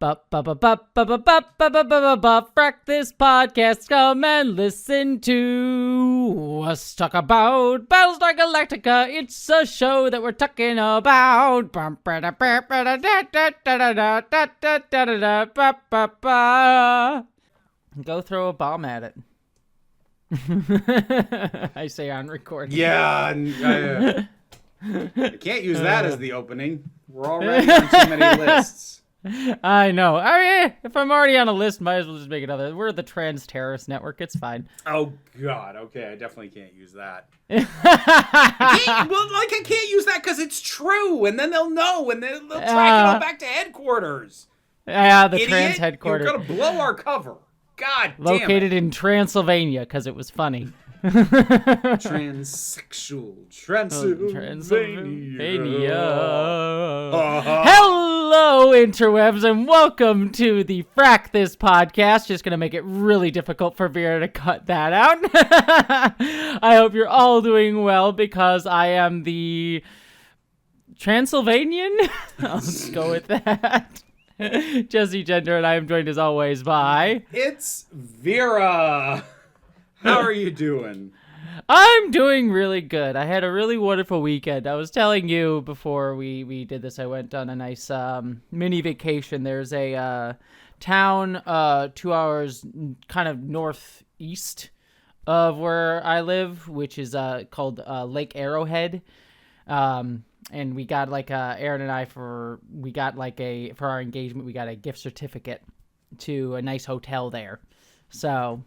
Frak, this podcast, come and listen to us talk about Battlestar Galactica. It's a show that we're talking about. Go throw a bomb at it. I say on recording. Yeah, I can't use that as the opening. We're already on too many lists. I know. I mean, if I'm already on a list, might as well just make another. We're the Trans Terrorist Network. It's fine. Oh, God. Okay, I definitely can't use that. I can't use that because it's true, and then they'll know, and they'll track it all back to headquarters. Yeah, the Idiot, Trans headquarters. You're going to blow our cover. God damn Located in Transylvania, because it was funny. Transsexual Transylvania. Hello, interwebs, and welcome to the Frak, this podcast. Just going to make it really difficult for Vera to cut that out. I hope you're all doing well, because I am the Transylvanian. I'll just go with that. Jesse Gender, and I am joined as always by... It's Vera. How are you doing? I'm doing really good. I had a really wonderful weekend. I was telling you before we did this, I went on a nice mini vacation. There's a town 2 hours kind of northeast of where I live, which is called Lake Arrowhead. And we got Aaron and I for our engagement, we got a gift certificate to a nice hotel there. So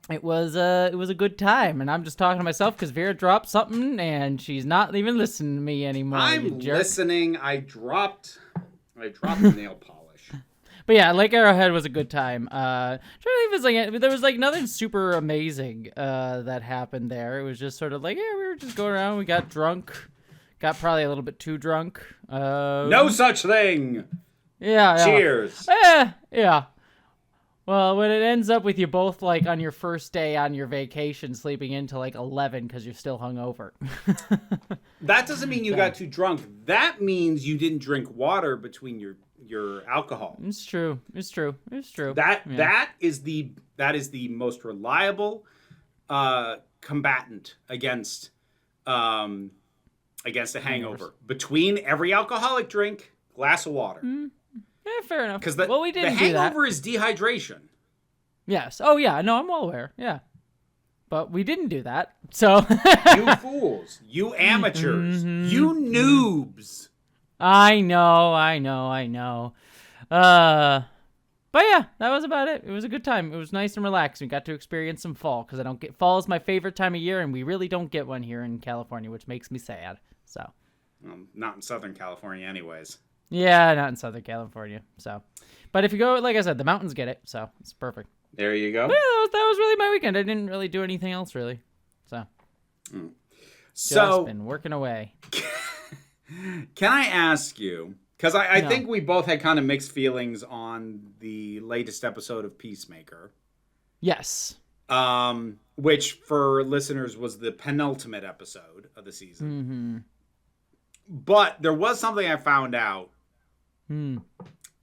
it was a good time, and I'm just talking to myself because Vera dropped something and she's not even listening to me anymore. I'm listening. I dropped the nail polish. But yeah, Lake Arrowhead was a good time. Trying to think if there was nothing super amazing that happened there. It was just sort of we were just going around. We got drunk. Got probably a little bit too drunk. No such thing. Yeah. Cheers. Yeah. Well, when it ends up with you both on your first day on your vacation sleeping into 11 because you're still hungover. That doesn't mean you got too drunk. That means you didn't drink water between your alcohol. It's true. That is the most reliable combatant against a hangover. Between every alcoholic drink, glass of water. Yeah, fair enough. Because we didn't the hangover is dehydration. Yes. Oh, yeah. No, I'm well aware. Yeah. But we didn't do that. So. You fools. You amateurs. You noobs. I know. But yeah, that was about it. It was a good time. It was nice and relaxed. We got to experience some fall because fall is my favorite time of year, and we really don't get one here in California, which makes me sad. So, not in Southern California, anyways. Yeah, not in Southern California. So, but if you go, like I said, the mountains get it, so it's perfect. There you go. But yeah, that was really my weekend. I didn't really do anything else, really. So, just been working away. Can I ask you? Because I think we both had kind of mixed feelings on the latest episode of Peacemaker. Yes. Which, for listeners, was the penultimate episode of the season. Mm-hmm. But there was something I found out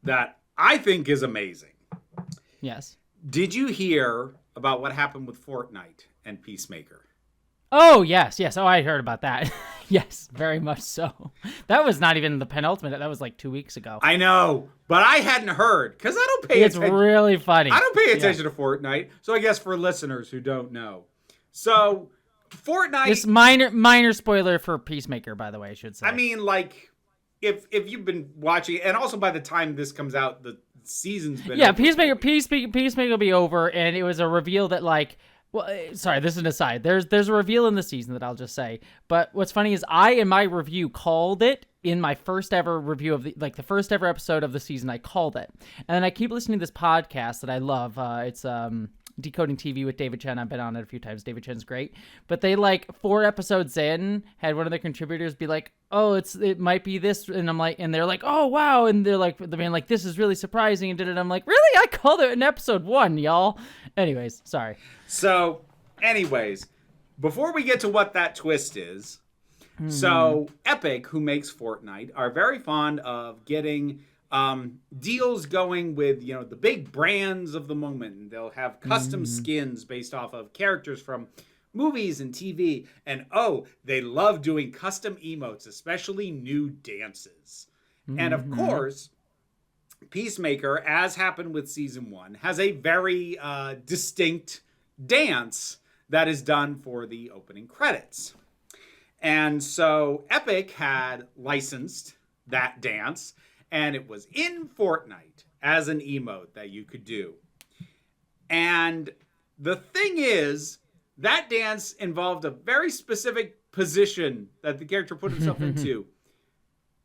that I think is amazing. Yes. Did you hear about what happened with Fortnite and Peacemaker? Oh, yes. Oh, I heard about that. Yes, very much so. That was not even the penultimate. That was 2 weeks ago. I know, but I hadn't heard because I don't pay attention. It's really funny. I don't pay attention to Fortnite, so I guess for listeners who don't know. So, Fortnite... This minor spoiler for Peacemaker, by the way, I should say. I mean, if you've been watching, and also by the time this comes out, the season's been over. Peacemaker will be over, and it was a reveal that, well, sorry, this is an aside. There's a reveal in the season that I'll just say. But what's funny is in my review, called it in my first ever review of the first ever episode of the season. I called it. And then I keep listening to this podcast that I love. It's Decoding TV with David Chen. I've been on it a few times. David Chen's great. But they 4 episodes in had one of their contributors be like, oh, it might be this. And I'm like, and they're like, oh, wow. And they're being this is really surprising. And I'm like, really? I called it in episode 1, y'all. Anyways, sorry. So, before we get to what that twist is, so Epic, who makes Fortnite, are very fond of getting deals going with, you know, the big brands of the moment. And they'll have custom skins based off of characters from movies and TV. And they love doing custom emotes, especially new dances. And of course, Peacemaker, as happened with season 1, has a very distinct dance that is done for the opening credits. And so Epic had licensed that dance, and it was in Fortnite as an emote that you could do. And the thing is, that dance involved a very specific position that the character put himself into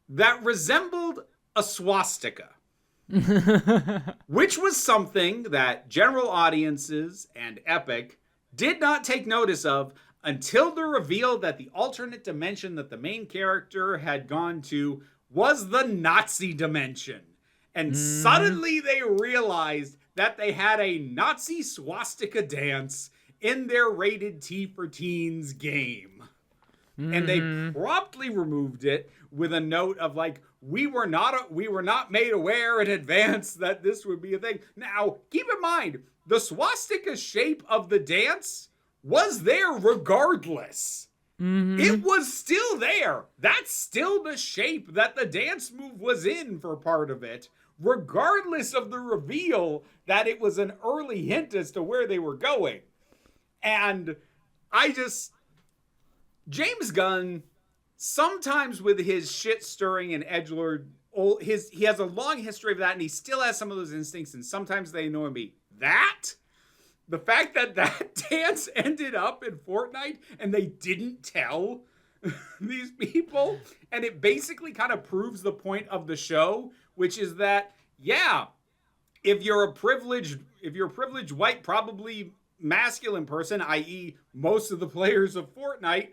that resembled a swastika. Which was something that general audiences and Epic did not take notice of until the reveal that the alternate dimension that the main character had gone to was the Nazi dimension. And suddenly they realized that they had a Nazi swastika dance in their rated T for Teens game. And they promptly removed it with a note of like, we were not made aware in advance that this would be a thing. Now, keep in mind, the swastika shape of the dance was there regardless. It was still there. That's still the shape that the dance move was in for part of it, regardless of the reveal that it was an early hint as to where they were going. And James Gunn, sometimes with his shit-stirring and edgelord, he has a long history of that, and he still has some of those instincts, and sometimes they annoy me. The fact that dance ended up in Fortnite and they didn't tell these people, and it basically kind of proves the point of the show, which is that, yeah, if you're a privileged white, probably masculine person, i.e. most of the players of Fortnite,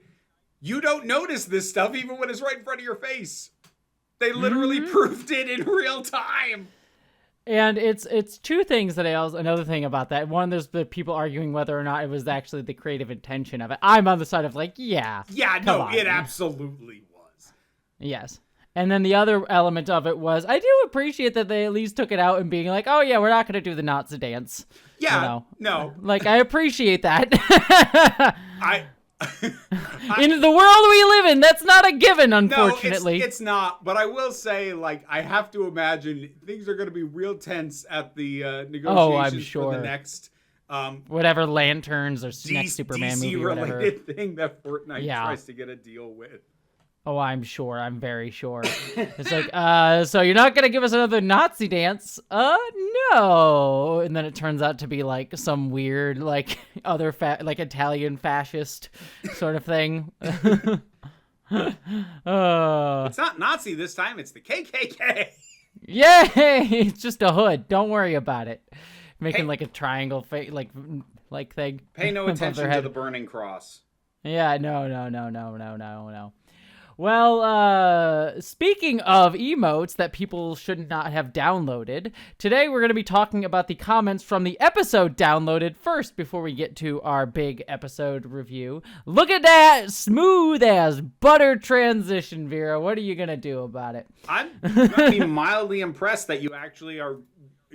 you don't notice this stuff even when it's right in front of your face. They literally proved it in real time. And it's two things that another thing about that. One, there's the people arguing whether or not it was actually the creative intention of it. I'm on the side of like, yeah. Yeah, no, it absolutely was. Yes. And then the other element of it was, I do appreciate that they at least took it out and being like, oh yeah, we're not going to do the Nazi dance. Yeah, no. Like, I appreciate that. In the world we live in, that's not a given, unfortunately. No, it's not. But I will say, like, I have to imagine things are going to be real tense at the negotiations for the next whatever Lanterns or next Superman movie or whatever. DC-related thing that Fortnite tries to get a deal with. Oh, I'm sure. I'm very sure. It's like, so you're not going to give us another Nazi dance? No. And then it turns out to be like some weird, like other like Italian fascist sort of thing. It's not Nazi this time. It's the KKK. Yay! It's just a hood. Don't worry about it. Making like a triangle like thing. Pay no attention to the burning cross. Yeah, no. Well, speaking of emotes that people should not have downloaded, today we're going to be talking about the comments from the episode downloaded first before we get to our big episode review. Look at that smooth as butter transition, Vera. What are you going to do about it? I'm going to be mildly impressed that you actually are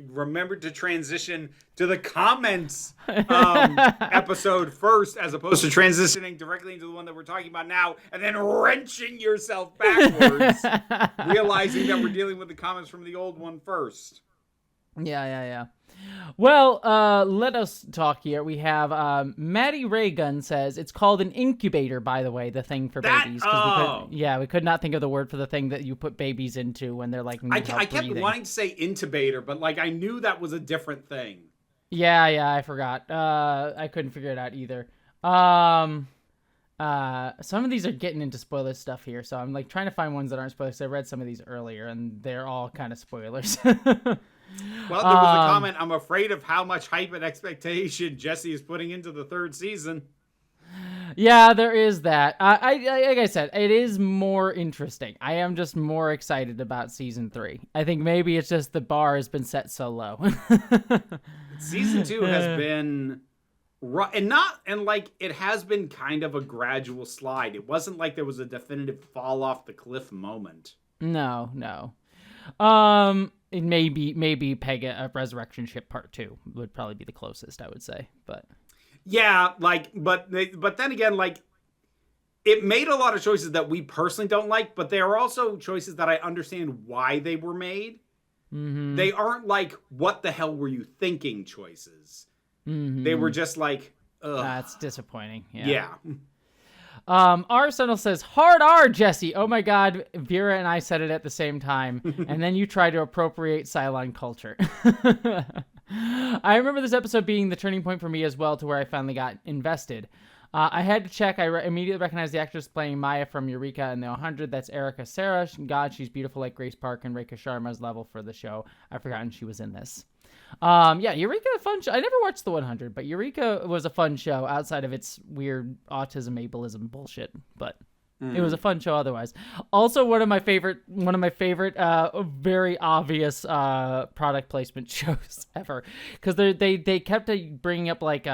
remembered to transition to the comments episode first, as opposed to transitioning directly into the one that we're talking about now, and then wrenching yourself backwards, realizing that we're dealing with the comments from the old one first. Yeah. Well, let us talk here. We have Maddie Raygun says it's called an incubator, by the way, the thing for babies. We could not think of the word for the thing that you put babies into when they're like I kept wanting to say intubator, but like I knew that was a different thing. Yeah, I forgot. I couldn't figure it out either. Some of these are getting into spoiler stuff here, so I'm like trying to find ones that aren't spoilers. I read some of these earlier, and they're all kind of spoilers. Well, there was a comment, I'm afraid of how much hype and expectation Jesse is putting into the third season. Yeah, there is that. Like I said, it is more interesting. I am just more excited about season 3. I think maybe it's just the bar has been set so low. Season 2 has been... it has been kind of a gradual slide. It wasn't like there was a definitive fall off the cliff moment. No. Maybe Peg a Resurrection Ship Part 2 would probably be the closest, I would say. But yeah, like, but then again, like, it made a lot of choices that we personally don't like, but there are also choices that I understand why they were made. mm-hmm. They aren't like, what the hell were you thinking choices. Mm-hmm. They were just like, ugh. That's disappointing. Yeah. Arsenal says, hard R, Jesse. Oh my God, Vera and I said it at the same time. And then you try to appropriate Cylon culture. I remember this episode being the turning point for me as well, to where I finally got invested. I had to check. I immediately recognized the actress playing Maya from Eureka and the 100. That's Erica Sarah. God, she's beautiful like Grace Park and Rekha Sharma's level for the show. I've forgotten she was in this. Yeah, Eureka, a fun show. I never watched the 100, but Eureka was a fun show outside of its weird autism, ableism bullshit. But it was a fun show otherwise. Also, one of my favorite, very obvious product placement shows ever, because they kept bringing up like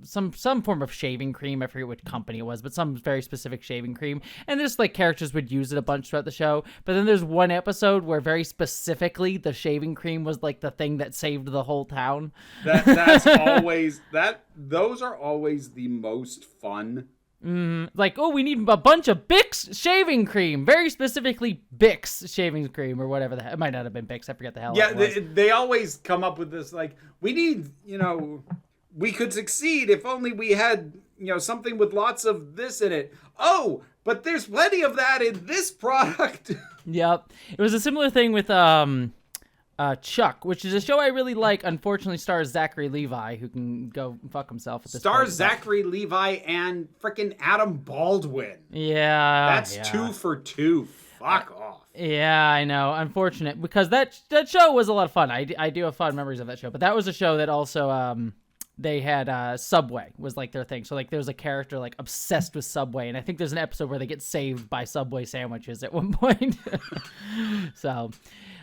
some form of shaving cream. I forget which company it was, but some very specific shaving cream, and just like characters would use it a bunch throughout the show. But then there's one episode where very specifically the shaving cream was like the thing that saved the whole town. That's always those are always the most fun. Like, oh, we need a bunch of Bix shaving cream. Very specifically Bix shaving cream or whatever the hell. It might not have been Bix. I forget the hell it was. They always come up with this, like, we need, we could succeed if only we had, something with lots of this in it. Oh, but there's plenty of that in this product. Yep. It was a similar thing with Chuck, which is a show I really like. Unfortunately, stars Zachary Levi, who can go fuck himself at this point. Stars Zachary Levi and frickin' Adam Baldwin. Yeah. That's 2 for 2. Fuck off. Yeah, I know. Unfortunate, because that show was a lot of fun. I do have fond memories of that show. But that was a show that also they had Subway was like their thing. So like there was a character like obsessed with Subway, and I think there's an episode where they get saved by Subway sandwiches at one point. So.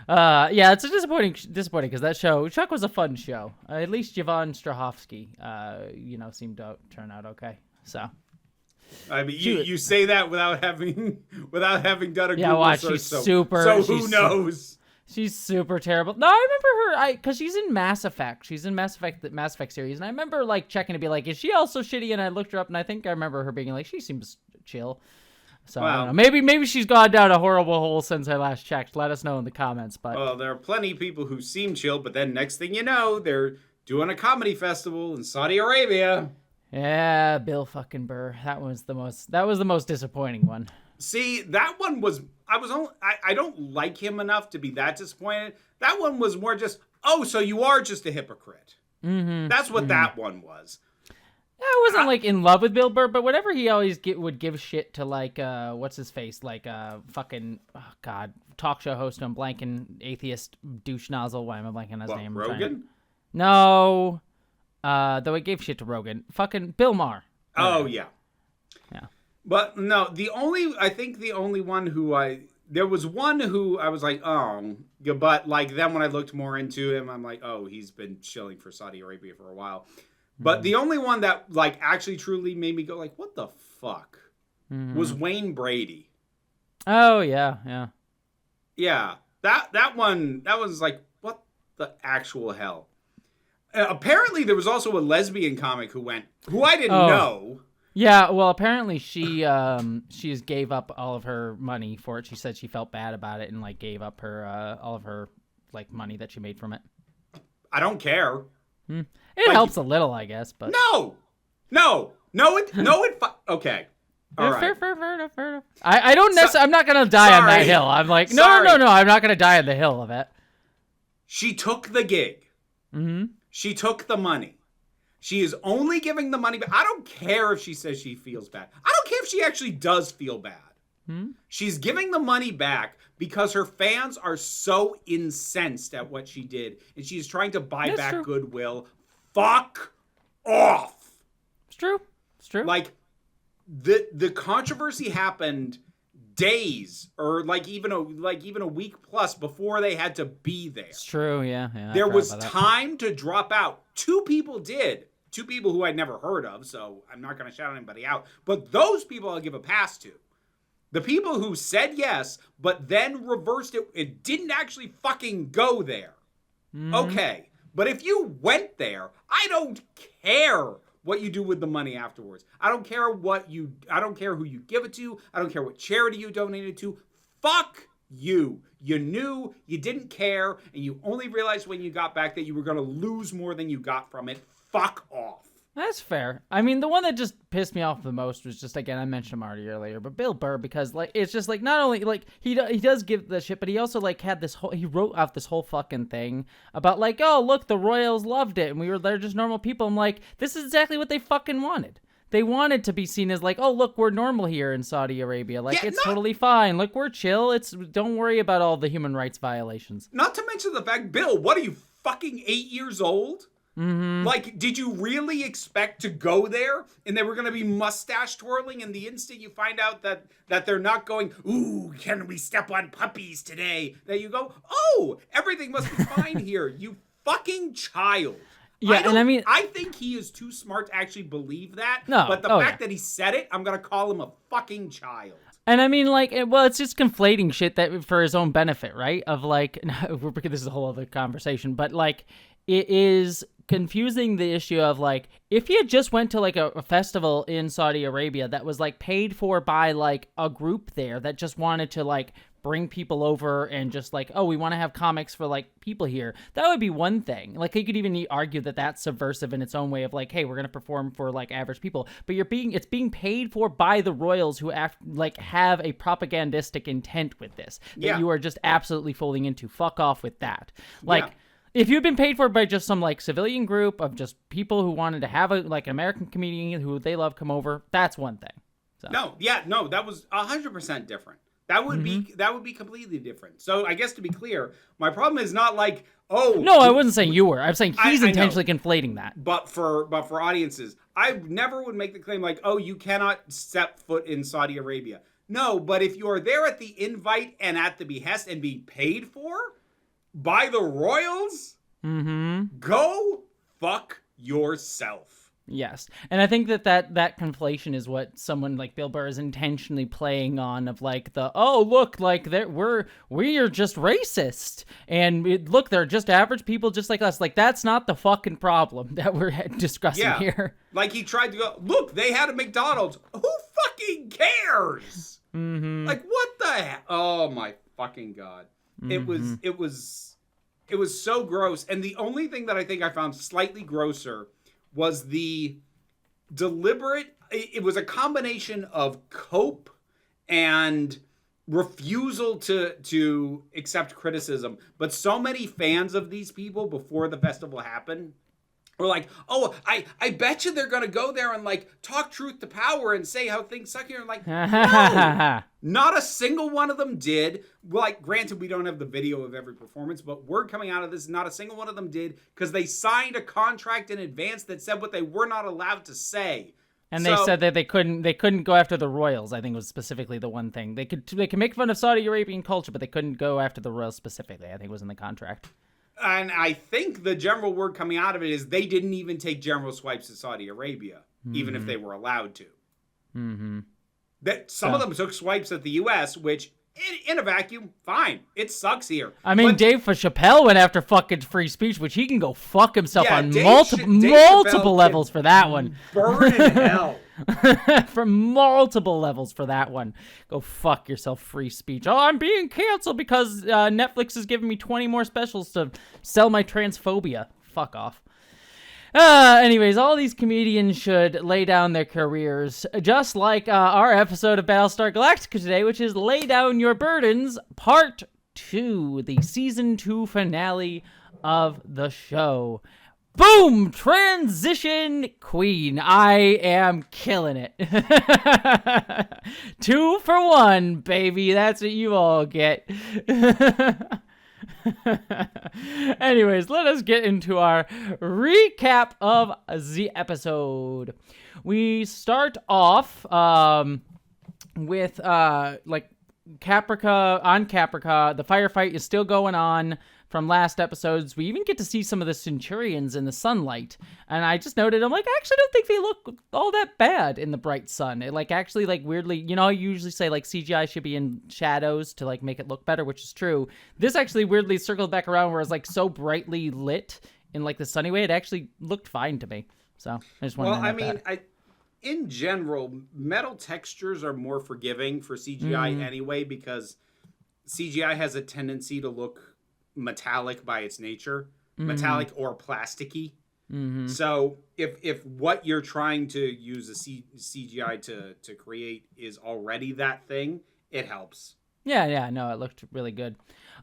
Yeah, it's a disappointing because that show, Chuck, was a fun show. At least Yvonne Strahovski, seemed to turn out okay. So, I mean, you say that without having done a Google watch, search. She's super. So who knows? She's super terrible. No, I remember her. Because she's in Mass Effect. She's in Mass Effect series, and I remember like checking to be like, is she also shitty? And I looked her up, and I think I remember her being like, she seems chill. So I don't know. Maybe she's gone down a horrible hole since I last checked. Let us know in the comments. But well, there are plenty of people who seem chill, but then next thing you know, they're doing a comedy festival in Saudi Arabia. Yeah, Bill fucking Burr. That was the most disappointing one. See, that one was I don't like him enough to be that disappointed. That one was more just, oh, so you are just a hypocrite. Mm-hmm. That's what that one was. I wasn't like in love with Bill Burr, but whatever he always would give shit to, like what's his face, like fucking talk show host, I'm blanking, atheist douche nozzle. Why am I blanking on his name? Rogan? No, though he gave shit to Rogan. Fucking Bill Maher. Oh yeah. But no, I think the only one there was one who I was like, oh, but like then when I looked more into him, I'm like, oh, he's been chilling for Saudi Arabia for a while. But the only one that like actually truly made me go like, what the fuck, was Wayne Brady. Oh yeah. Yeah, that one, that was like, what the actual hell. Apparently there was also a lesbian comic who I didn't know. Yeah, well, apparently she gave up all of her money for it. She said she felt bad about it and like gave up her all of her like money that she made from it. I don't care. It helps a little, I guess, but no. Okay. All right. Fair enough. I don't necessarily. I'm not gonna die on that hill. I'm like, no. I'm not gonna die on the hill of it. She took the gig. Mm-hmm. She took the money. She is only giving the money back. I don't care if she says she feels bad. I don't care if she actually does feel bad. She's giving the money back because her fans are so incensed at what she did, and she's trying to buy back goodwill. Fuck off. It's true. Like, the controversy happened days or like even a week plus before they had to be there. It's true, yeah. There was time to drop out. Two people who I'd never heard of, so I'm not going to shout anybody out. But those people I'll give a pass to. The people who said yes, but then reversed it and didn't actually fucking go there. Okay. But if you went there, I don't care what you do with the money afterwards. I don't care who you give it to. I don't care what charity you donated to. Fuck you. You knew, you didn't care, and you only realized when you got back that you were going to lose more than you got from it. Fuck off. That's fair. I mean, the one that just pissed me off the most was just, again, I mentioned him already earlier, but Bill Burr, because, like, it's just, like, not only, like, he does give the shit, but he also, like, he wrote out this whole fucking thing about, like, oh, look, the Royals loved it, and they're just normal people. I'm like, this is exactly what they fucking wanted. They wanted to be seen as, like, oh, look, we're normal here in Saudi Arabia. Like, it's totally fine. Look, we're chill. Don't worry about all the human rights violations. Not to mention the fact, Bill, what are you, fucking 8 years old? Like, did you really expect to go there and they were going to be mustache twirling, and the instant you find out that they're not going, ooh, can we step on puppies today? That you go, oh, everything must be fine here, you fucking child. Yeah, I think he is too smart to actually believe that. No, but the fact that he said it, I'm going to call him a fucking child. And I mean, like, well, it's just conflating shit that for his own benefit, right? Of like, this is a whole other conversation, but like, it is confusing the issue of like, if he had just went to like a festival in Saudi Arabia that was like paid for by like a group there that just wanted to like bring people over and just like, oh, we want to have comics for like people here, that would be one thing. Like, you could even argue that that's subversive in its own way of like, hey, we're going to perform for like average people, but it's being paid for by the royals who have a propagandistic intent with this that you are just absolutely folding into. Fuck off with that. Like, if you've been paid for by just some like civilian group of just people who wanted to have an American comedian who they love come over, that's one thing. So. No, that was 100% different. That would be completely different. So I guess to be clear, my problem is not like, oh, no, I wasn't saying you were. I'm saying he's intentionally conflating that. But for audiences, I never would make the claim like, oh, you cannot step foot in Saudi Arabia. No, but if you are there at the invite and at the behest and being paid for by the royals, go fuck yourself. Yes. And I think that conflation is what someone like Bill Burr is intentionally playing on, of like look, like we are just racist, and look, they're just average people just like us. Like, that's not the fucking problem that we're discussing here. Like, he tried to go, look, they had a McDonald's. Who fucking cares? Like, what the heck? Oh my fucking God. It was so gross. And the only thing that I think I found slightly grosser was the deliberate, it was a combination of cope and refusal to accept criticism. But so many fans of these people before the festival happened were like, oh, I bet you they're going to go there and like talk truth to power and say how things suck here. And like, no, not a single one of them did. Like, granted, we don't have the video of every performance, but word coming out of this, not a single one of them did, because they signed a contract in advance that said what they were not allowed to say. And they said that they couldn't go after the royals. I think was specifically the one thing. They could make fun of Saudi Arabian culture, but they couldn't go after the royals specifically. I think was in the contract. And I think the general word coming out of it is they didn't even take general swipes at Saudi Arabia, even if they were allowed to. That some of them took swipes at the U.S., which, in a vacuum, fine. It sucks here. I mean, Dave Chappelle went after fucking free speech, which he can go fuck himself on multiple levels for that one. Burn in hell. For multiple levels for that one. Go fuck yourself, free speech. Oh, I'm being canceled because Netflix is giving me 20 more specials to sell my transphobia. Fuck off. Anyways, all these comedians should lay down their careers, just like our episode of Battlestar Galactica today, which is Lay Down Your Burdens, Part 2, the Season 2 finale of the show. Boom! Transition queen. I am killing it. 2 for 1, baby. That's what you all get. Anyways, let us get into our recap of the episode. We start off with like Caprica. On Caprica, the firefight is still going on. from last episodes, we even get to see some of the Centurions in the sunlight. And I just noted, I'm like, I actually don't think they look all that bad in the bright sun. It, like, actually, like, weirdly, you know, I usually say, like, CGI should be in shadows to, like, make it look better, which is true. This actually weirdly circled back around where it's, like, so brightly lit in, like, the sunny way. It actually looked fine to me. So I just wanted to note that. In general, metal textures are more forgiving for CGI anyway, because CGI has a tendency to look metallic by its nature, metallic or plasticky. So if what you're trying to use a CGI to create is already that thing, it helps. Yeah, no, it looked really good.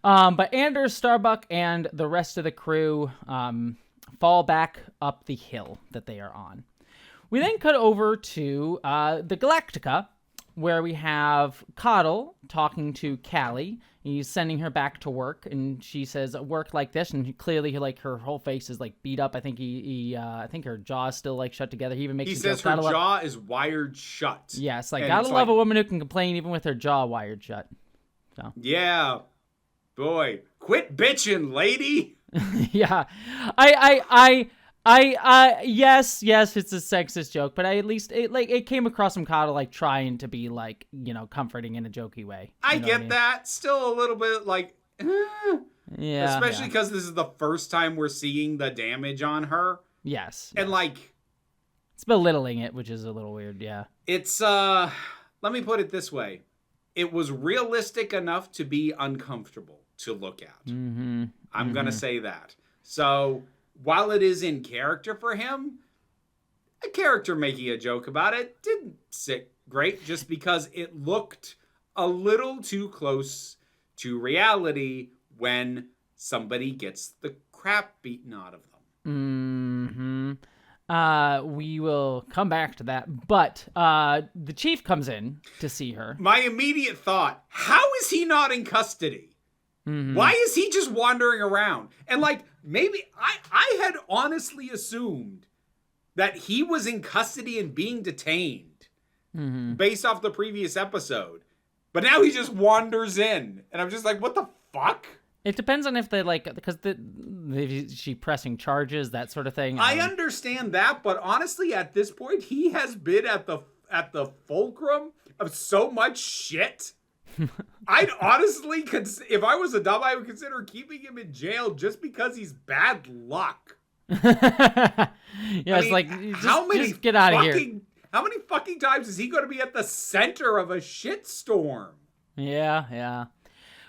But Anders, Starbuck, and the rest of the crew fall back up the hill that they are on. We then cut over to the Galactica, where we have Coddle talking to Callie. He's sending her back to work, and she says, "Work like this," and clearly, like, her whole face is like beat up. I think I think her jaw's still like shut together. He even makes. He says her jaw is wired shut. Yes, like, gotta love a woman who can complain even with her jaw wired shut. So yeah, boy, quit bitching, lady. Yeah, yes, it's a sexist joke, but at least it came across from Coddle like trying to be like, you know, comforting in a jokey way. I get that. Still a little bit like, yeah, especially because this is the first time we're seeing the damage on her. Yes, and like, it's belittling it, which is a little weird. Yeah, it's let me put it this way: it was realistic enough to be uncomfortable to look at. I'm gonna say that. So, while it is in character for him, a character making a joke about it didn't sit great, just because it looked a little too close to reality when somebody gets the crap beaten out of them. We will come back to that, but the chief comes in to see her. My immediate thought, how is he not in custody? Why is he just wandering around? And like, maybe I had honestly assumed that he was in custody and being detained based off the previous episode. But now he just wanders in. And I'm just like, what the fuck? It depends on if they like, because she pressing charges, that sort of thing. I understand that, but honestly, at this point, he has been at the fulcrum of so much shit. I'd honestly, if I was a dumb, I would consider keeping him in jail just because he's bad luck. Yeah, it's like, just get out of here. How many fucking times is he going to be at the center of a shitstorm? Yeah.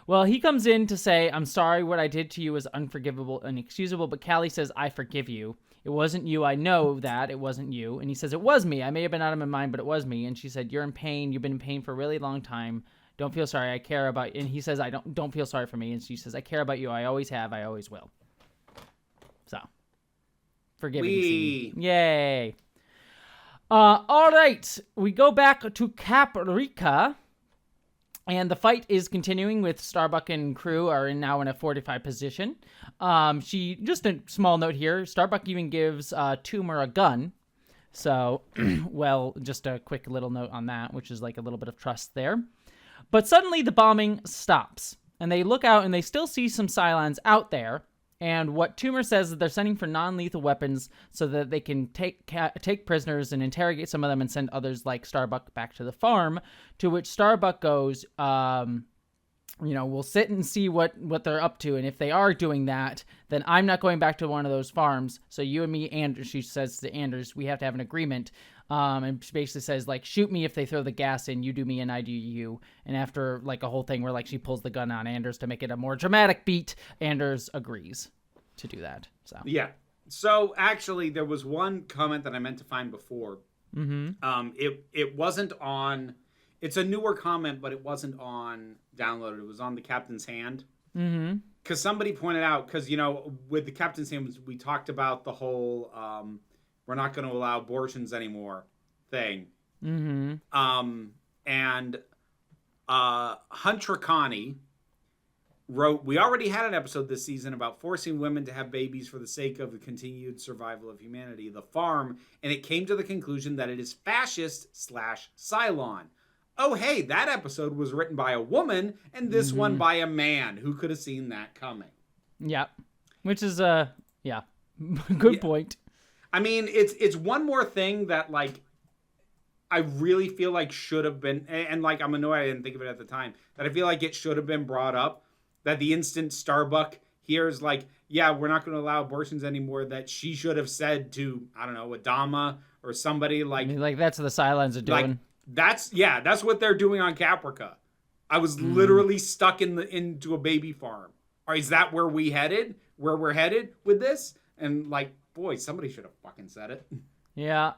Well, he comes in to say, "I'm sorry, what I did to you was unforgivable and inexcusable," but Callie says, "I forgive you. It wasn't you. I know that it wasn't you." And he says, "It was me. I may have been out of my mind, but it was me." And she said, "You're in pain. You've been in pain for a really long time. Don't feel sorry. I care about you." And he says, don't feel sorry for me." And she says, "I care about you. I always have. I always will." So, forgiving scene. Yay. All right. We go back to Caprica, and the fight is continuing with Starbuck and crew are now in a fortified position. Just a small note here, Starbuck even gives Toomer a gun. So, well, just a quick little note on that, which is like a little bit of trust there. But suddenly the bombing stops, and they look out and they still see some Cylons out there. And what Toomer says is they're sending for non-lethal weapons so that they can take prisoners and interrogate some of them and send others like Starbuck back to the farm. To which Starbuck goes, we'll sit and see what they're up to. And if they are doing that, then I'm not going back to one of those farms. So you and me, Anders, she says to Anders, we have to have an agreement. And she basically says, like, shoot me if they throw the gas in, you do me and I do you. And after, like, a whole thing where, like, she pulls the gun on Anders to make it a more dramatic beat, Anders agrees to do that. So yeah. So, actually, there was one comment that I meant to find before. It wasn't on... It's a newer comment, but it wasn't on downloaded. It was on the Captain's Hand. Because somebody pointed out, because, with the Captain's Hand, we talked about the whole... we're not going to allow abortions anymore thing. And Hunter Connie wrote, "We already had an episode this season about forcing women to have babies for the sake of the continued survival of humanity, the farm, and it came to the conclusion that it is fascist/Cylon. Oh, hey, that episode was written by a woman, and this one by a man. Who could have seen that coming?" Yeah. Which is, yeah, good point. I mean, it's one more thing that, like, I really feel like should have been, and like, I'm annoyed I didn't think of it at the time, that I feel like it should have been brought up, that the instant Starbuck here is like, yeah, we're not going to allow abortions anymore, that she should have said to, I don't know, Adama or somebody, like... I mean, like, that's what the Cylons are doing. Like, that's what they're doing on Caprica. I was literally stuck into a baby farm. Or is that where we're headed with this? And, like, boy, somebody should have fucking said it. Yeah.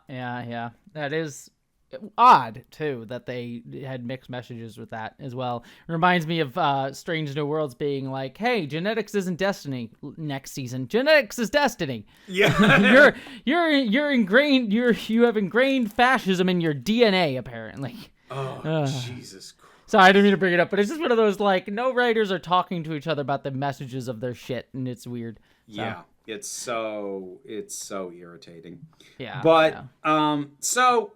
That is odd, too, that they had mixed messages with that as well. Reminds me of Strange New Worlds being like, hey, genetics isn't destiny next season. Genetics is destiny. Yeah. you're ingrained, you have ingrained fascism in your DNA, apparently. Oh, Jesus Christ. Sorry, I didn't mean to bring it up, but it's just one of those, like, no writers are talking to each other about the messages of their shit, and it's weird. So. Yeah, it's so irritating. Yeah. But so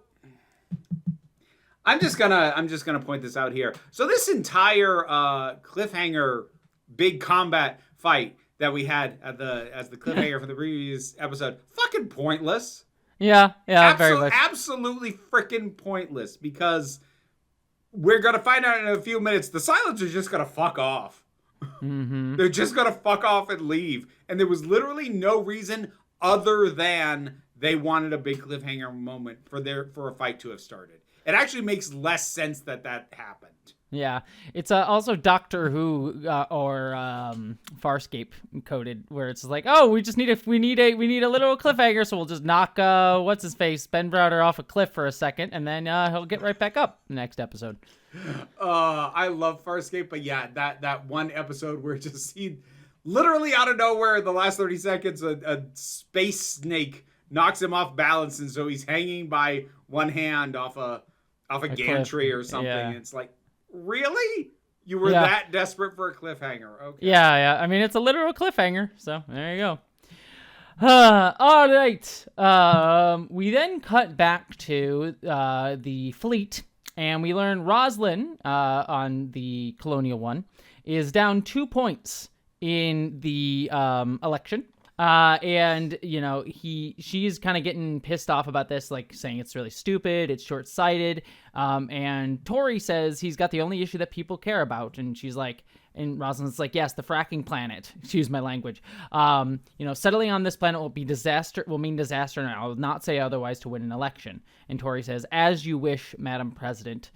I'm just gonna point this out here. So this entire cliffhanger big combat fight that we had as the cliffhanger for the previous episode, fucking pointless. Yeah, very much. Absolutely freaking pointless, because we're gonna find out in a few minutes the Silents are just gonna fuck off. Mm-hmm. They're just gonna fuck off and leave, and there was literally no reason other than they wanted a big cliffhanger moment for a fight to have started. It actually makes less sense that happened. Yeah, it's also Doctor Who or Farscape coded, where it's like, oh, we need a little cliffhanger, so we'll just knock what's his face, Ben Browder, off a cliff for a second, and then he'll get right back up next episode. I love Farscape, but yeah, that one episode where just he literally out of nowhere, the last 30 seconds, a space snake knocks him off balance, and so he's hanging by one hand off a gantry or something. Yeah. It's like, really? You were that desperate for a cliffhanger? Okay. Yeah. I mean, it's a literal cliffhanger, so there you go. All right. We then cut back to the fleet, and we learn Roslyn on the Colonial One is down 2 points in the election. And you know, she's kind of getting pissed off about this, like saying it's really stupid, it's short-sighted. And Tori says he's got the only issue that people care about, and she's like, and Rosalind's like, yes, the fracking planet. Excuse my language. Settling on this planet will mean disaster, and I will not say otherwise to win an election. And Tori says, as you wish, Madam President.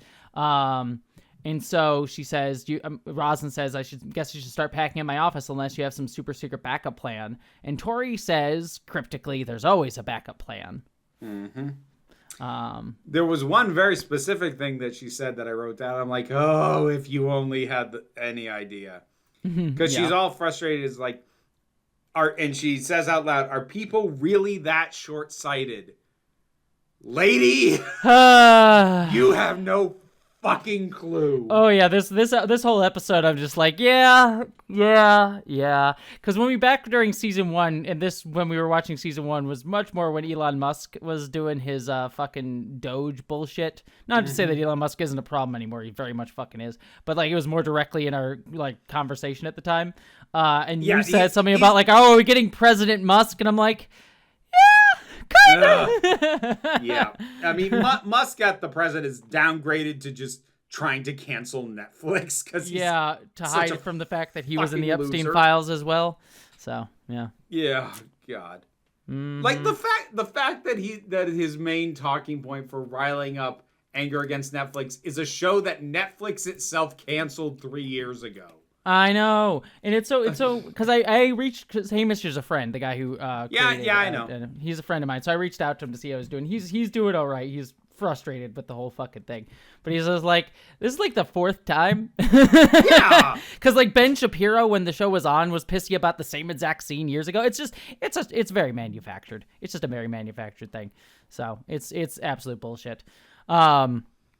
And so she says, Rosalind says, I guess you should start packing up my office unless you have some super secret backup plan. And Tori says, cryptically, there's always a backup plan. Mm-hmm. There was one very specific thing that she said that I wrote down. I'm like, oh, if you only had any idea. Because she's all frustrated. Is like, and she says out loud, are people really that short-sighted? Lady, you have no fucking clue. Oh yeah, this whole episode I'm just like, yeah. Because when we back during season 1, and when we were watching season 1 was much more when Elon Musk was doing his fucking Doge bullshit. Not to say that Elon Musk isn't a problem anymore, he very much fucking is. But like, it was more directly in our like conversation at the time. And you said something about like, oh, are we getting President Musk? And I'm like, kind of. Yeah. I mean, Musk at the president is downgraded to just trying to cancel Netflix because to hide from the fact that he was in the Epstein loser. files as well. So yeah. Yeah. God. Mm-hmm. Like the fact that his main talking point for riling up anger against Netflix is a show that Netflix itself canceled 3 years ago. I know, and it's so because I reached, because Hamish is a friend, the guy who I know, he's a friend of mine, so I reached out to him to see how he's doing. He's doing all right. He's frustrated with the whole fucking thing, but he's just like, this is like the 4th time. Yeah, because like Ben Shapiro, when the show was on, was pissy about the same exact scene years ago. It's very manufactured. It's just a very manufactured thing. So it's absolute bullshit.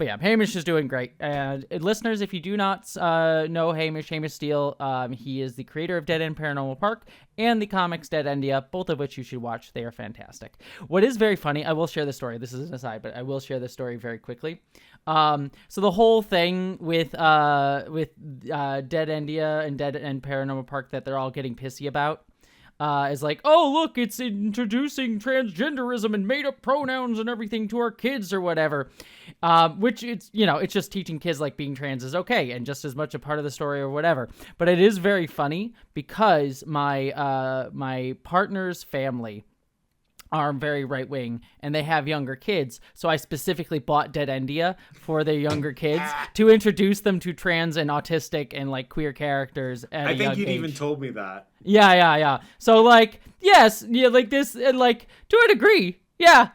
But yeah, Hamish is doing great. And listeners, if you do not know Hamish Steele, he is the creator of Dead End Paranormal Park and the comics Dead Endia, both of which you should watch. They are fantastic. What is very funny, I will share the story. This is an aside, but I will share the story very quickly. So the whole thing with Dead Endia and Dead End Paranormal Park that they're all getting pissy about. Is like, oh, look, it's introducing transgenderism and made-up pronouns and everything to our kids or whatever. Which it's, it's just teaching kids like being trans is okay and just as much a part of the story or whatever. But it is very funny because my partner's family are very right-wing, and they have younger kids, so I specifically bought Dead Endia for their younger kids to introduce them to trans and autistic and, like, queer characters at a young age. I think you'd even told me that. Yeah. So, like, yes, yeah, like this, and, like, to a degree, yeah.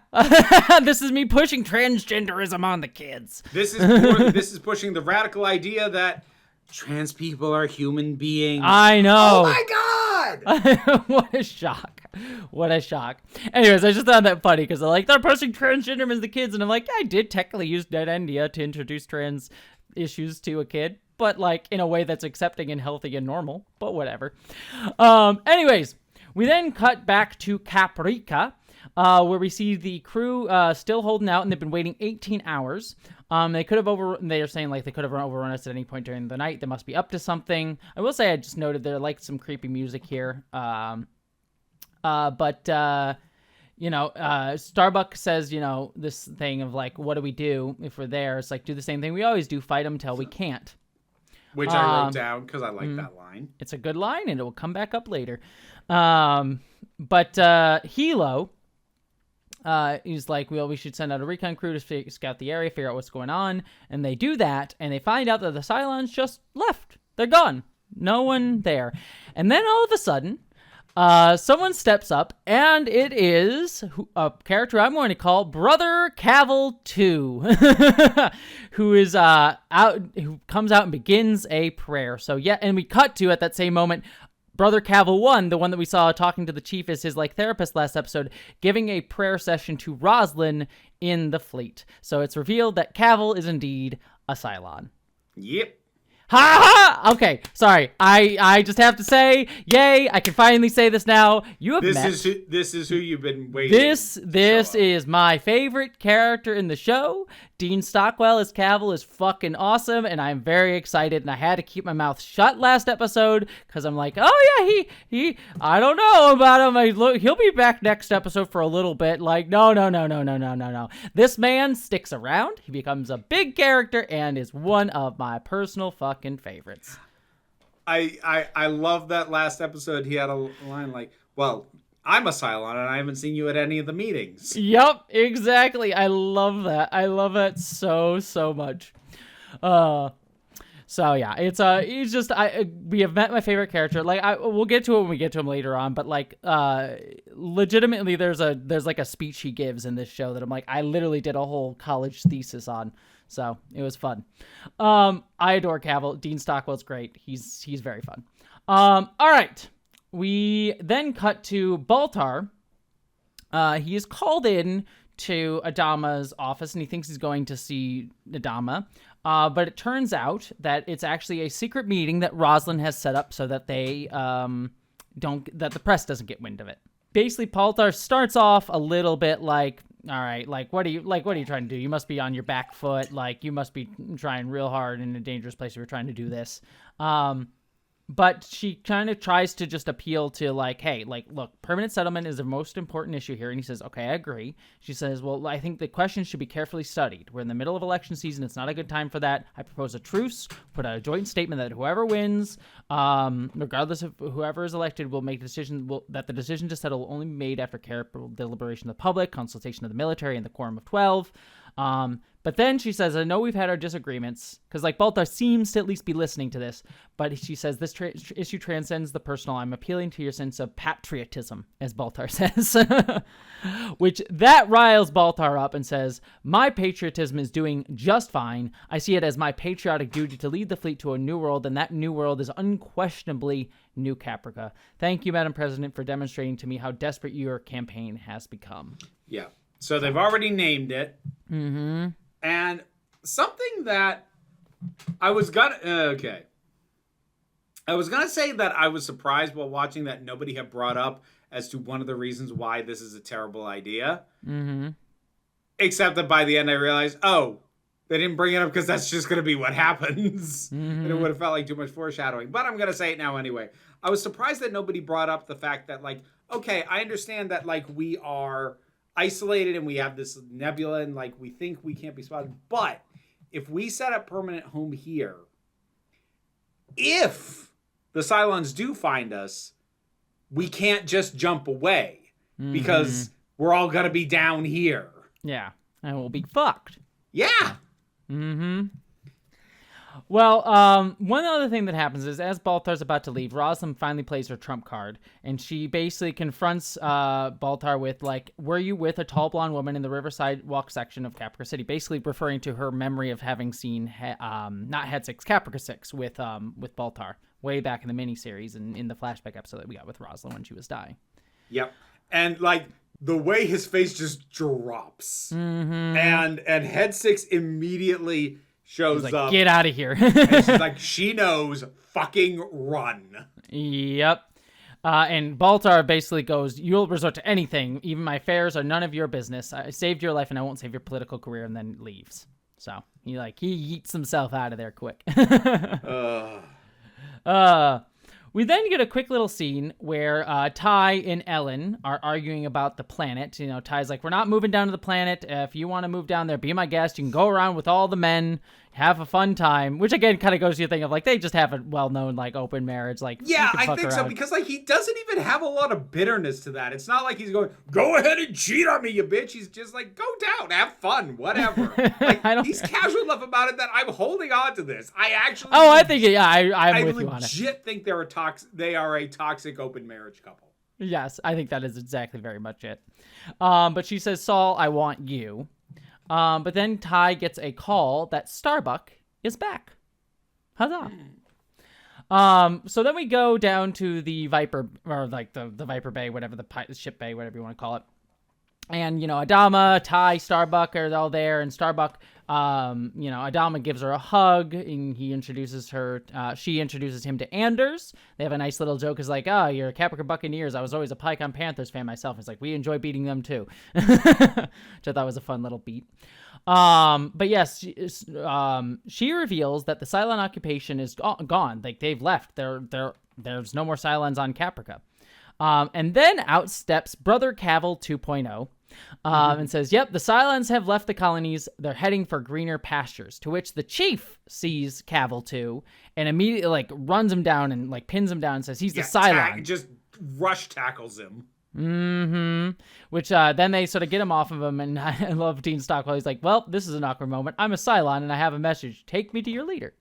This is me pushing transgenderism on the kids. This is pushing the radical idea that trans people are human beings. I know. Oh, my God! What a shock. Anyways, I just found that funny because they're pushing transgenderism as the kids, and I'm like, I did technically use Dead Endia to introduce trans issues to a kid, but like in a way that's accepting and healthy and normal, but whatever. Anyways, we then cut back to Caprica, where we see the crew still holding out, and they've been waiting 18 hours. They are saying like they could have overrun us at any point during the night. They must be up to something. I will say I just noted there like some creepy music here. But Starbuck says, this thing of like, what do we do if we're there? It's like, do the same thing we always do, fight them till we can't. Which I wrote down because I like that line. It's a good line, and it will come back up later. But Hilo, he's like, well, we should send out a recon crew to scout the area, figure out what's going on. And they do that, and they find out that the Cylons just left. They're gone. No one there. And then all of a sudden, someone steps up, and it is a character I'm going to call Brother Cavill 2, who comes out and begins a prayer. So yeah, and we cut to at that same moment, Brother Cavill 1, the one that we saw talking to the chief as his like therapist last episode, giving a prayer session to Roslin in the fleet. So it's revealed that Cavill is indeed a Cylon. Yep. Ha ha! Okay, sorry. I just have to say, yay! I can finally say this now. You have This is who you've been waiting. This is my favorite character in the show. Dean Stockwell as Cavill is fucking awesome, and I'm very excited. And I had to keep my mouth shut last episode because I'm like, oh yeah, he. I don't know about him. He'll be back next episode for a little bit. Like, no. This man sticks around. He becomes a big character and is one of my personal fucking favorites. I love that last episode. He had a line like, well, I'm a Cylon and I haven't seen you at any of the meetings. Yep, exactly. I love that. I love that so much. So yeah, it's just we have met my favorite character. Like we'll get to it when we get to him later on, but like legitimately there's like a speech he gives in this show that I'm like I literally did a whole college thesis on. So it was fun. I adore Cavill. Dean Stockwell's great. He's very fun. All right. We then cut to Baltar. He is called in to Adama's office, and he thinks he's going to see Adama. But it turns out that it's actually a secret meeting that Roslin has set up so that they that the press doesn't get wind of it. Basically, Baltar starts off a little bit like, all right, what are you trying to do? You must be on your back foot. Like, you must be trying real hard in a dangerous place if you're trying to do this. But she kind of tries to just appeal to like, hey, like, look, permanent settlement is the most important issue here. And he says, okay, I agree. She says, well, I think the questions should be carefully studied. We're in the middle of election season. It's not a good time for that. I propose a truce, put out a joint statement that whoever wins, regardless of whoever is elected, will make a decision that the decision to settle will only be made after careful deliberation of the public, consultation of the military, and the quorum of 12. But then she says, I know we've had our disagreements, because like Baltar seems to at least be listening to this, but she says, this issue transcends the personal. I'm appealing to your sense of patriotism, as Baltar says, which that riles Baltar up and says, my patriotism is doing just fine. I see it as my patriotic duty to lead the fleet to a new world, and that new world is unquestionably New Caprica. Thank you, Madam President, for demonstrating to me how desperate your campaign has become. Yeah. So they've already named it. Mm-hmm. And something that I was gonna I was gonna say that I was surprised while watching that nobody had brought up as to one of the reasons why this is a terrible idea. Mm-hmm. Except that by the end I realized, oh, they didn't bring it up because that's just gonna be what happens. And it would have felt like too much foreshadowing. But I'm gonna say it now anyway. I was surprised that nobody brought up the fact that, like, okay, I understand that, like, we are isolated and we have this nebula and, like, we think we can't be spotted. But if we set up permanent home here, if the Cylons do find us, we can't just jump away because we're all going to be down here. Yeah, and we'll be fucked. Yeah. Mm-hmm. Well, one other thing that happens is as Baltar's about to leave, Rosalind finally plays her trump card, and she basically confronts Baltar with, like, were you with a tall blonde woman in the Riverside Walk section of Caprica City? Basically referring to her memory of having seen, not Head 6, Caprica 6 with Baltar way back in the miniseries and in the flashback episode that we got with Rosalind when she was dying. Yep. And, like, the way his face just drops. And Head 6 immediately shows like, up. Get out of here. And she's like, she knows, fucking run. Yep. And Baltar basically goes, you'll resort to anything. Even my affairs are none of your business. I saved your life and I won't save your political career, and then leaves. So he yeets himself out of there quick. We then get a quick little scene where Ty and Ellen are arguing about the planet. You know, Ty's like, we're not moving down to the planet. If you want to move down there, be my guest. You can go around with all the men, have a fun time. Which, again, kind of goes to your thing of, like, they just have a well-known, like, open marriage. Like, yeah, I think so. Because, like, he doesn't even have a lot of bitterness to that. It's not like he's going, go ahead and cheat on me, you bitch. He's just like, go down, have fun, whatever. Like, he's casual enough about it that I'm holding on to this. I actually... Oh, I think, yeah, I'm with you on it. I legit think they are a toxic open marriage couple. Yes, I think that is exactly very much it. But she says, Saul, I want you. But then Ty gets a call that Starbuck is back. Huzzah. So then we go down to the Viper, or like the Viper Bay, whatever, the ship bay, whatever you want to call it. And, you know, Adama, Ty, Starbuck are all there, and Starbuck, you know, Adama gives her a hug, and he introduces her, she introduces him to Anders. They have a nice little joke, is like, oh, you're a Caprica Buccaneers. I was always a Pycon Panthers fan myself. It's like, we enjoy beating them too. Which I thought was a fun little beat. But yes, she reveals that the Cylon occupation is gone. Like, they've left. There's no more Cylons on Caprica. And then out steps Brother Cavil 2.0, and says, yep, the Cylons have left the colonies. They're heading for greener pastures, to which the chief sees Cavil 2 and immediately, like, runs him down and, like, pins him down and says, he's the Cylon. Just rush tackles him. Which, then they sort of get him off of him, and I love Dean Stockwell. He's like, well, this is an awkward moment. I'm a Cylon, and I have a message. Take me to your leader.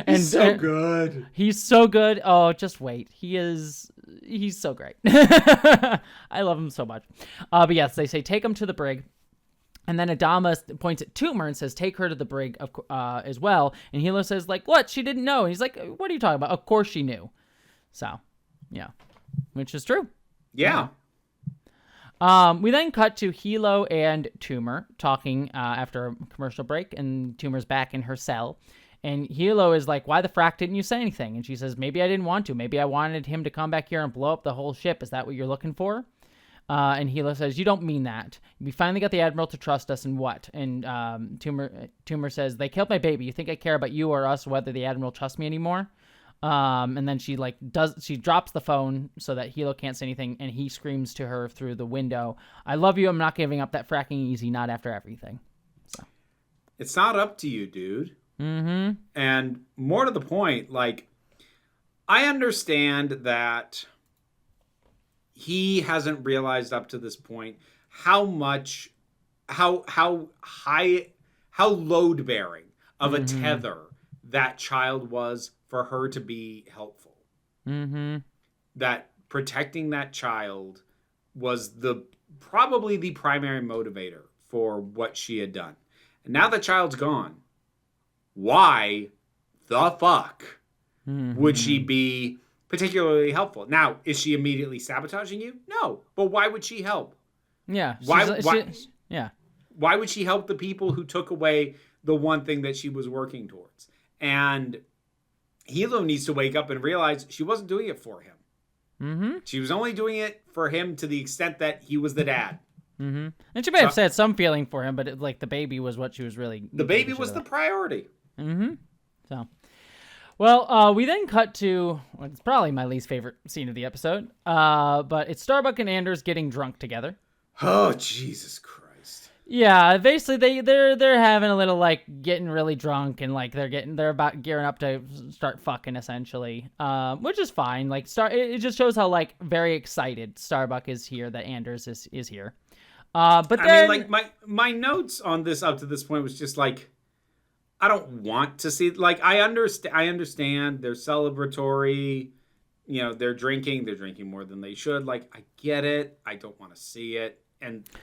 He's so good. He's so good. Oh, just wait. He's so great. I love him so much. But yes, they say take him to the brig. And then Adama points at Toomer and says, take her to the brig as well. And Hilo says, like, what? She didn't know. And he's like, what are you talking about? Of course she knew. So, yeah. Which is true. Yeah. We then cut to Hilo and Toomer talking after a commercial break. And Toomer's back in her cell. And Hilo is like, why the frack didn't you say anything? And she says, maybe I didn't want to. Maybe I wanted him to come back here and blow up the whole ship. Is that what you're looking for? And Hilo says, you don't mean that. We finally got the Admiral to trust us, and what? And Toomer says, they killed my baby. You think I care about you or us, whether the Admiral trusts me anymore? And then she drops the phone so that Hilo can't say anything, and he screams to her through the window, I love you. I'm not giving up that fracking easy, not after everything. So it's not up to you, dude. Mm-hmm. And more to the point, like, I understand that he hasn't realized up to this point how load bearing of a tether that child was for her to be helpful. Mm-hmm. That protecting that child was probably the primary motivator for what she had done. And now the child's gone. Why the fuck would she be particularly helpful? Now, is she immediately sabotaging you? No. But why would she help? Yeah. Why? Yeah. Why would she help the people who took away the one thing that she was working towards? And Hilo needs to wake up and realize she wasn't doing it for him. Mm-hmm. She was only doing it for him to the extent that he was the dad. Mm-hmm. And she may have said some feeling for him, but the baby was what she was really... The baby was the priority. Mm-hmm. So, well, we then cut to... Well, it's probably my least favorite scene of the episode. But it's Starbuck and Anders getting drunk together. Oh, Jesus Christ. Yeah, basically they're having a little, like, getting really drunk, and like they're about gearing up to start fucking, essentially, which is fine. Like, it just shows how, like, very excited Starbuck is here that Anders is here. But then, I mean, like, my notes on this up to this point was just like, I don't want to see, like, I understand they're celebratory, you know, they're drinking more than they should. Like, I get it. I don't want to see it.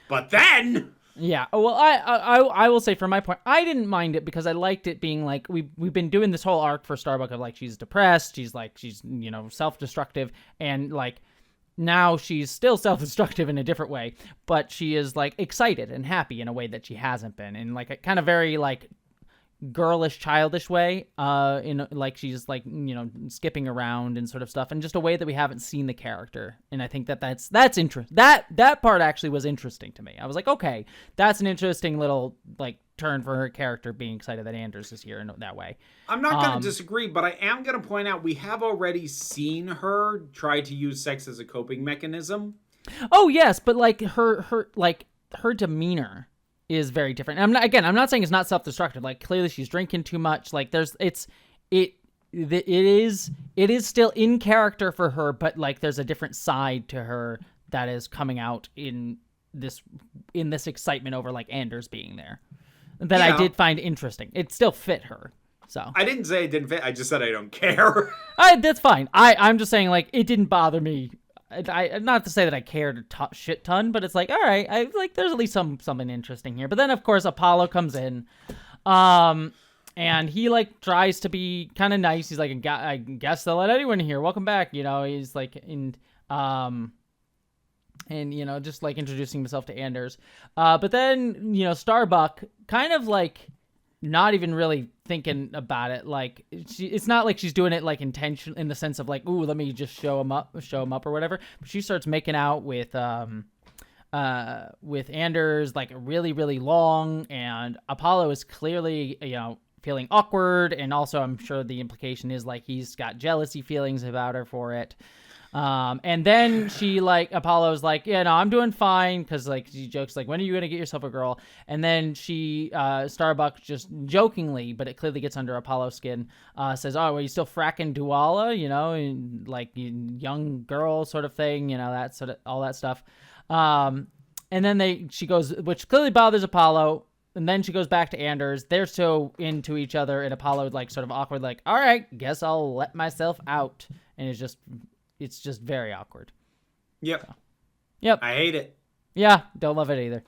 But then... Yeah, well, I will say, from my point, I didn't mind it because I liked it being like, we've been doing this whole arc for Starbuck of, like, she's depressed, she's you know, self-destructive, and, like, now she's still self-destructive in a different way, but she is, like, excited and happy in a way that she hasn't been, in, like, a kind of very, like, girlish, childish way, in, like, she's, like, you know, skipping around and sort of stuff, and just a way that we haven't seen the character. And I think that's interesting. That part actually was interesting to me. I was like, okay, that's an interesting little, like, turn for her character, being excited that Anders is here in that way. I'm not going to disagree, but I am going to point out we have already seen her try to use sex as a coping mechanism. Oh yes, but like her demeanor is very different. I'm not saying it's not self-destructive. Like, clearly she's drinking too much. Like, it is still in character for her, but, like, there's a different side to her that is coming out in this excitement over, like, Anders being there that I did find interesting. It still fit her. So I didn't say it didn't fit. I just said I don't care. That's fine. I'm just saying, like, it didn't bother me. I not to say that I cared a shit ton, but it's like, all right, I like, there's at least something interesting here. But then, of course, Apollo comes in, and he, like, tries to be kind of nice. He's like, I guess they'll let anyone here. Welcome back. You know, he's like, and you know, just like introducing himself to Anders. But then, you know, Starbuck kind of, like, not even really thinking about it. Like, it's not like she's doing it, like, intention in the sense of, like, ooh, let me just show him up or whatever. But she starts making out with Anders, like, really, really long, and Apollo is clearly, you know, feeling awkward, and also I'm sure the implication is, like, he's got jealousy feelings about her for it. And then she, like, Apollo's like, yeah, no, I'm doing fine. Cause, like, she jokes, like, when are you going to get yourself a girl? And then Starbuck just jokingly, but it clearly gets under Apollo's skin, says, oh, well, you still fracking Duala, you know, and, like, young girl sort of thing, you know, that sort of, all that stuff. And then she goes, which clearly bothers Apollo. And then she goes back to Anders. They're so into each other, and Apollo, like, sort of awkward, like, all right, guess I'll let myself out. And it's just very awkward. Yep. So, yep. I hate it. Yeah, don't love it either.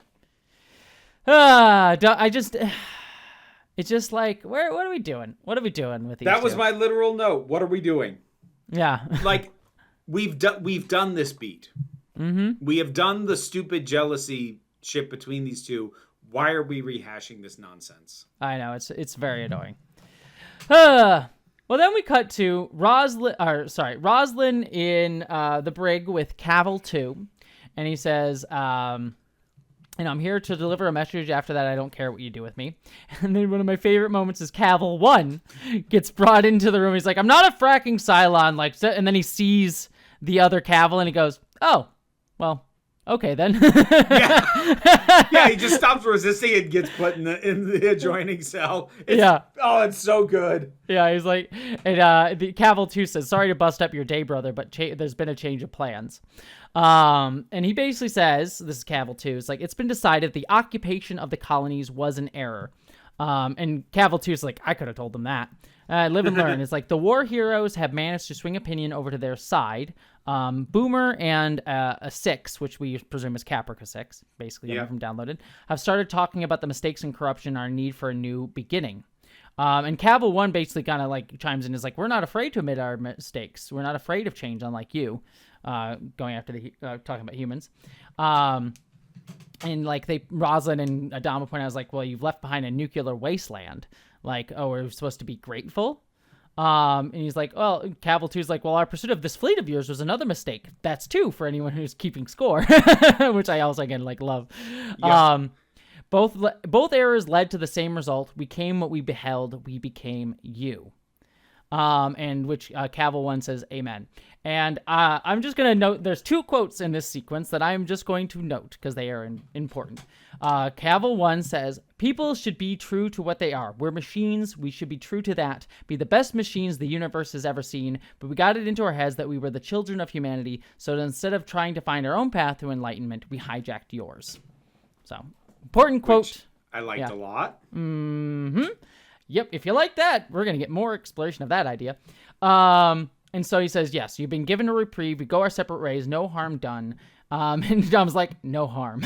It's just like, what are we doing? What are we doing with these That was two? my literal note. What are we doing? Yeah. Like, we've done this beat. Mm-hmm. We have done the stupid jealousy shit between these two. Why are we rehashing this nonsense? I know, it's very annoying. Well, then we cut to Roslyn in the brig with Cavil 2, and he says, I'm here to deliver a message. After that, I don't care what you do with me. And then one of my favorite moments is Cavil 1 gets brought into the room. He's like, I'm not a fracking Cylon, like, and then he sees the other Cavil, and he goes, oh, well, okay then. Yeah, he just stops resisting and gets put in the adjoining cell. It's so good. Yeah, he's like, and the Cavil 2 says, sorry to bust up your day, brother, but there's been a change of plans. And he basically says, this is Cavil 2, it's like, it's been decided the occupation of the colonies was an error. And Cavil 2 is like, I could have told them that. Live and learn. It's like the war heroes have managed to swing opinion over to their side. Boomer and a 6, which we presume is Caprica 6, basically, from Downloaded, have started talking about the mistakes and corruption and our need for a new beginning. And Cavil 1 basically kind of, like, chimes in, is like, we're not afraid to admit our mistakes. We're not afraid of change, unlike you, going after talking about humans. And like Rosalind and Adama point out, I was like, well, you've left behind a nuclear wasteland. Like, oh, we're supposed to be grateful. And he's like, well, Cavill 2 is like, well, our pursuit of this fleet of yours was another mistake. That's 2 for anyone who's keeping score, which I also, again, like, love. Yeah. Both errors led to the same result. We came what we beheld. We became you. And which Cavill 1 says, amen. And I'm just going to note, there's 2 quotes in this sequence that I'm just going to note because they are important. Cavill 1 says, people should be true to what they are. We're machines. We should be true to that. Be the best machines the universe has ever seen. But we got it into our heads that we were the children of humanity. So instead of trying to find our own path to enlightenment, we hijacked yours. So, important quote. Which I liked a lot. Mm-hmm. Yep, if you like that, we're going to get more exploration of that idea. And so he says, yes, you've been given a reprieve. We go our separate ways. No harm done. And Dom's like, no harm.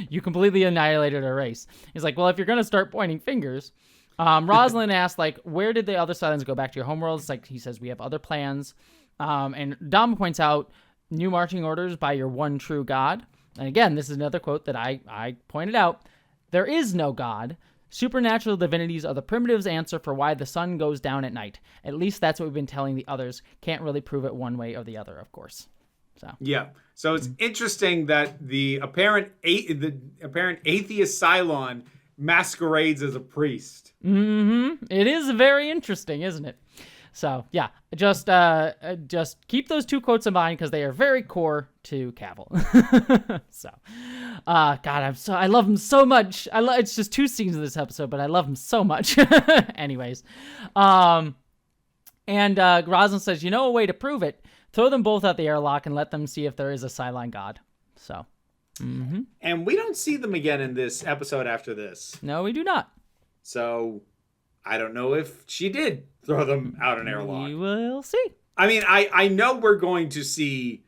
You completely annihilated our race. He's like, well, if you're going to start pointing fingers. Rosalind asked, like, where did the other Cylons go back to your homeworld? It's like, he says, we have other plans. And Dom points out, new marching orders by your one true God. And again, this is another quote that I pointed out. There is no God. Supernatural divinities are the primitive's answer for why the sun goes down at night. At least that's what we've been telling the others. Can't really prove it one way or the other, of course. So yeah. So it's interesting that the apparent atheist Cylon masquerades as a priest. Mm-hmm. It is very interesting, isn't it? So yeah, just keep those 2 quotes in mind because they are very core to Cavill. So, God, I love him so much. It's just 2 scenes of this episode, but I love him so much. Anyways, and Rosalind says, you know a way to prove it? Throw them both out the airlock and let them see if there is a Cylon God. So, and we don't see them again in this episode after this. No, we do not. So, I don't know if she did throw them out an airlock. We will see. I mean, I know we're going to see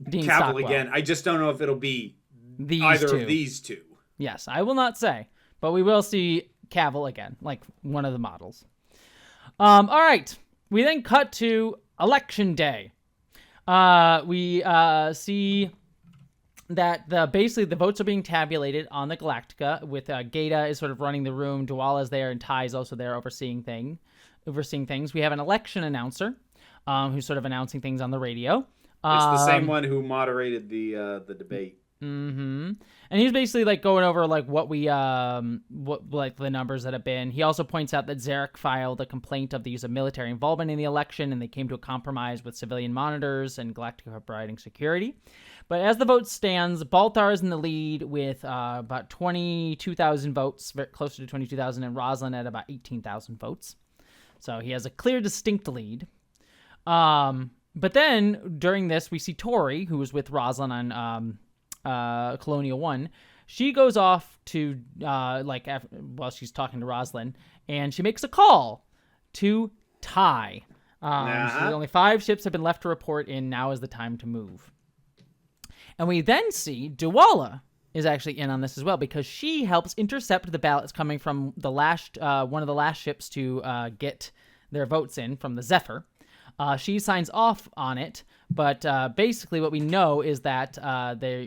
Dean Cavill Stockwell again. I just don't know if it'll be either of these 2. Yes, I will not say, but we will see Cavill again, like one of the models. All right. We then cut to Election Day. We see that basically the votes are being tabulated on the Galactica with Gata is sort of running the room, Duala's there, and Ty is also there overseeing things. We have an election announcer who's sort of announcing things on the radio. It's the same one who moderated the debate. Mm-hmm. And he's basically like going over like what like the numbers that have been. He also points out that Zarek filed a complaint of the use of military involvement in the election, and they came to a compromise with civilian monitors and Galactica providing security. But as the vote stands, Baltar is in the lead with about 22,000 votes, closer to 22,000, and Rosalind at about 18,000 votes. So he has a clear, distinct lead. But then during this, we see Tori, who was with Rosalind on Colonial 1. She goes off to, while she's talking to Rosalind, and she makes a call to Ty. Only 5 ships have been left to report in. Now is the time to move. And we then see Duala is actually in on this as well because she helps intercept the ballots coming from the last one of the last ships to get their votes in from the Zephyr. She signs off on it, but basically what we know is that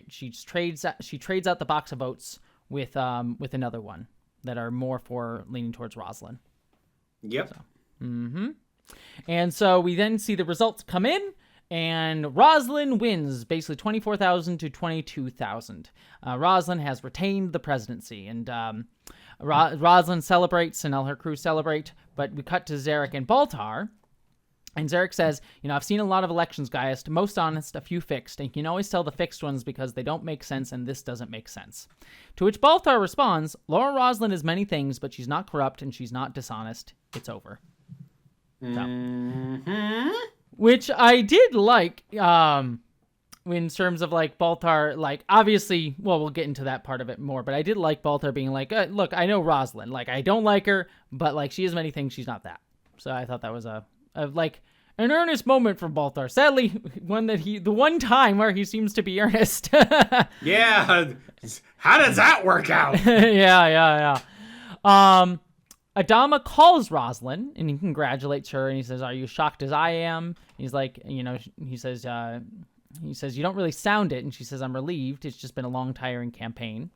she trades out the box of votes with another one that are more for leaning towards Rosalind. Yep. So, and so we then see the results come in. And Rosalind wins, basically 24,000 to 22,000. Rosalind has retained the presidency, and Rosalind celebrates, and all her crew celebrate. But we cut to Zarek and Baltar, and Zarek says, I've seen a lot of elections, guys. Most honest, a few fixed, and you can always tell the fixed ones because they don't make sense, and this doesn't make sense. To which Baltar responds, Laura Rosalind is many things, but she's not corrupt, and she's not dishonest. It's over. Mm-hmm. Which I did like, in terms of, like, Baltar, like, obviously, well, we'll get into that part of it more, but I did like Baltar being like, look, I know Rosalind, like, I don't like her, but, like, she is many things, she's not that. So I thought that was an earnest moment from Baltar. Sadly, the one time where he seems to be earnest. Yeah, how does that work out? Yeah. Adama calls Rosalind, and he congratulates her, and he says, are you shocked as I am? He's like, he says, He says, you don't really sound it. And she says, I'm relieved. It's just been a long, tiring campaign.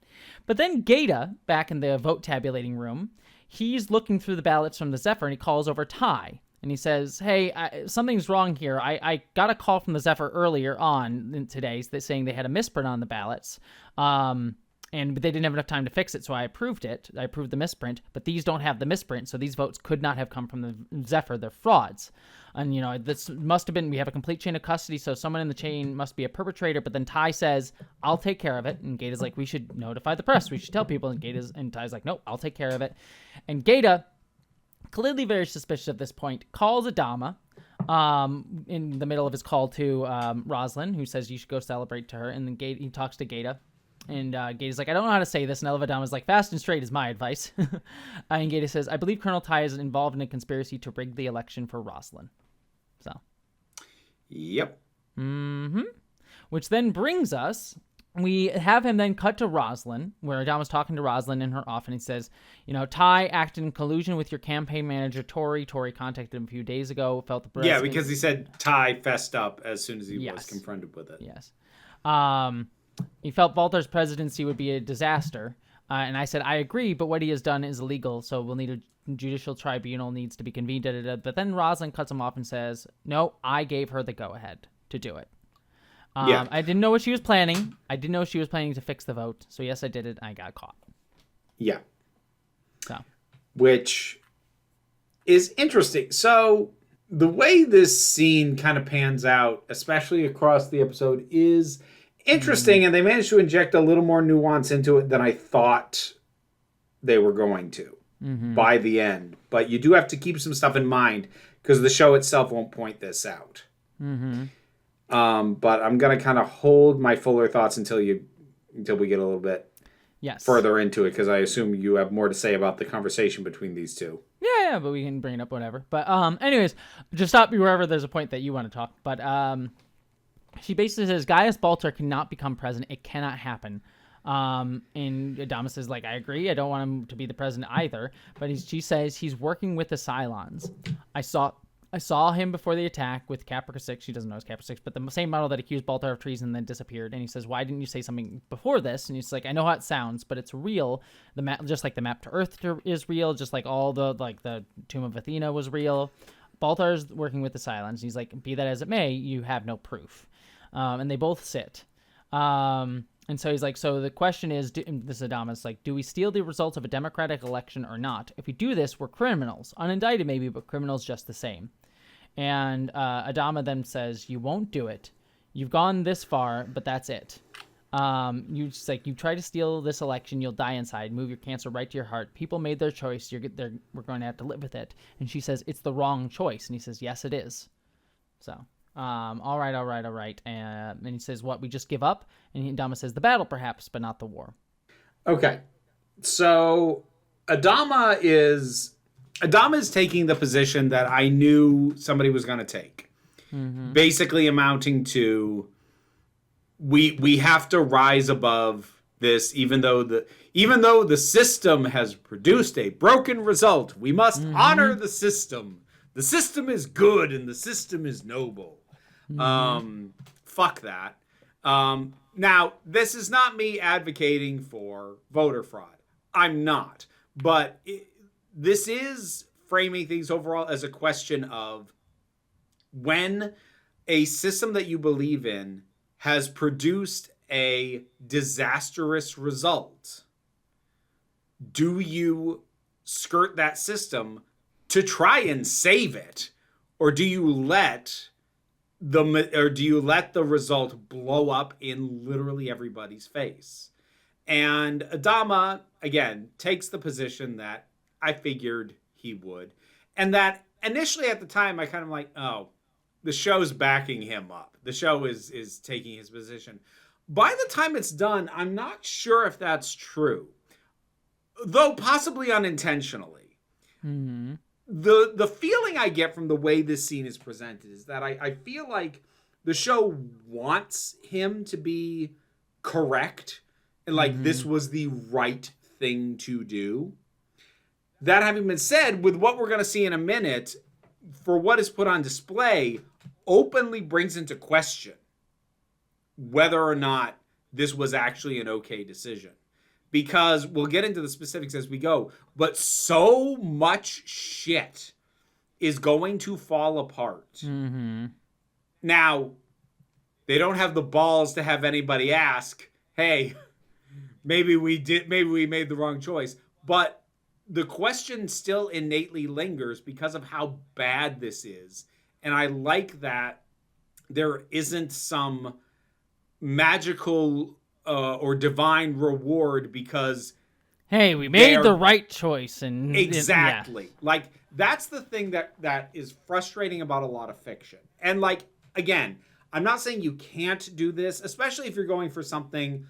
But then Gata, back in the vote tabulating room, he's looking through the ballots from the Zephyr, and he calls over Ty. And he says, hey, something's wrong here. I got a call from the Zephyr earlier on today saying they had a misprint on the ballots. And they didn't have enough time to fix it, so I approved it. I approved the misprint, but these don't have the misprint, so these votes could not have come from the Zephyr. They're frauds. And, this must have been, we have a complete chain of custody, so someone in the chain must be a perpetrator. But then Ty says, I'll take care of it. And Gata's like, we should notify the press. We should tell people. And Ty's like, nope, I'll take care of it. And Gata, clearly very suspicious at this point, calls Adama in the middle of his call to Rosalind, who says you should go celebrate to her. And then he talks to Gata. And Gata's like, I don't know how to say this. And Adama's like, fast and straight is my advice. And Gata says, I believe Colonel Ty is involved in a conspiracy to rig the election for Rosalind. So. Yep. Mm-hmm. Which then brings us, we have him then cut to Rosalind, where Adama's talking to Rosalind in her office, and he says, Ty acted in collusion with your campaign manager, Tori. Tori contacted him a few days ago, felt the Yeah, because he said Ty fessed up as soon as he was confronted with it. Yes. He felt Walter's presidency would be a disaster. And I said, I agree, but what he has done is illegal, so we'll need a judicial tribunal needs to be convened. But then Rosalind cuts him off and says, no, I gave her the go-ahead to do it. I didn't know what she was planning. I didn't know she was planning to fix the vote. So yes, I did it. I got caught. Yeah. So. Which is interesting. So the way this scene kind of pans out, especially across the episode, is interesting, and they managed to inject a little more nuance into it than I thought they were going to by the end. But you do have to keep some stuff in mind because the show itself won't point this out. But I'm going to kind of hold my fuller thoughts until we get a little bit further into it, because I assume you have more to say about the conversation between these two. Yeah, but we can bring it up whenever. But anyways, just stop me wherever there's a point that you want to talk. But she basically says Gaius Baltar cannot become president. It cannot happen. And Adama says, I agree. I don't want him to be the president either. But she says he's working with the Cylons. I saw him before the attack with Caprica 6. She doesn't know it's Caprica 6, but the same model that accused Baltar of treason and then disappeared. And he says, why didn't you say something before this? And he's like, I know how it sounds, but it's real. The map, just like the map to Earth is real, just like all the Tomb of Athena was real. Baltar's working with the Cylons. He's like, be that as it may, you have no proof. And they both sit. And so he's like, so the question is, this Adama's like, do we steal the results of a democratic election or not? If we do this, we're criminals. Unindicted maybe, but criminals just the same. And Adama then says, you won't do it. You've gone this far, but that's it. You try to steal this election, you'll die inside. Move your cancer right to your heart. People made their choice. We're going to have to live with it. And she says, it's the wrong choice. And he says, yes, it is. So... all right. And he says, what, we just give up? And Adama says, the battle perhaps, but not the war. Okay. So Adama is taking the position that I knew somebody was going to take. Basically amounting to, we have to rise above this, even though the system has produced a broken result, we must honor the system. The system is good and the system is noble. Fuck that. Now, this is not me advocating for voter fraud. I'm not. But this is framing things overall as a question of when a system that you believe in has produced a disastrous result, do you skirt that system to try and save it, or do you let the result blow up in literally everybody's face? And Adama, again, takes the position that I figured he would. And that initially at the time, I kind of like, oh, the show's backing him up. The show is taking his position. By the time it's done, I'm not sure if that's true. Though possibly unintentionally. The feeling I get from the way this scene is presented is that I feel like the show wants him to be correct and like this was the right thing to do. That having been said, with what we're going to see in a minute, for what is put on display, openly brings into question whether or not this was actually an okay decision. Because we'll get into the specifics as we go, but so much shit is going to fall apart. Mm-hmm. Now, they don't have the balls to have anybody ask, hey, maybe we made the wrong choice. But the question still innately lingers because of how bad this is. And I like that there isn't some magical or divine reward because hey, we made the right choice. And exactly. Yeah. Like, that's the thing that is frustrating about a lot of fiction. And like, again, I'm not saying you can't do this, especially if you're going for something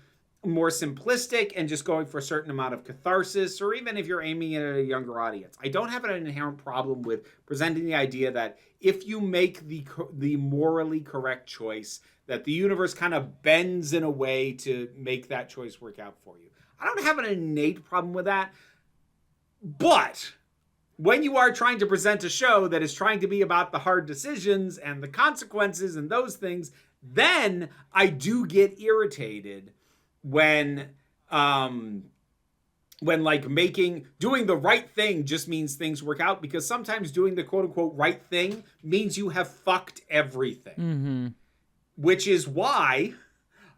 more simplistic and just going for a certain amount of catharsis, or even if you're aiming it at a younger audience. I don't have an inherent problem with presenting the idea that if you make the morally correct choice, that the universe kind of bends in a way to make that choice work out for you. I don't have an innate problem with that. But when you are trying to present a show that is trying to be about the hard decisions and the consequences and those things, then I do get irritated when like doing the right thing just means things work out, because sometimes doing the quote unquote right thing means you have fucked everything. Mm-hmm. Which is why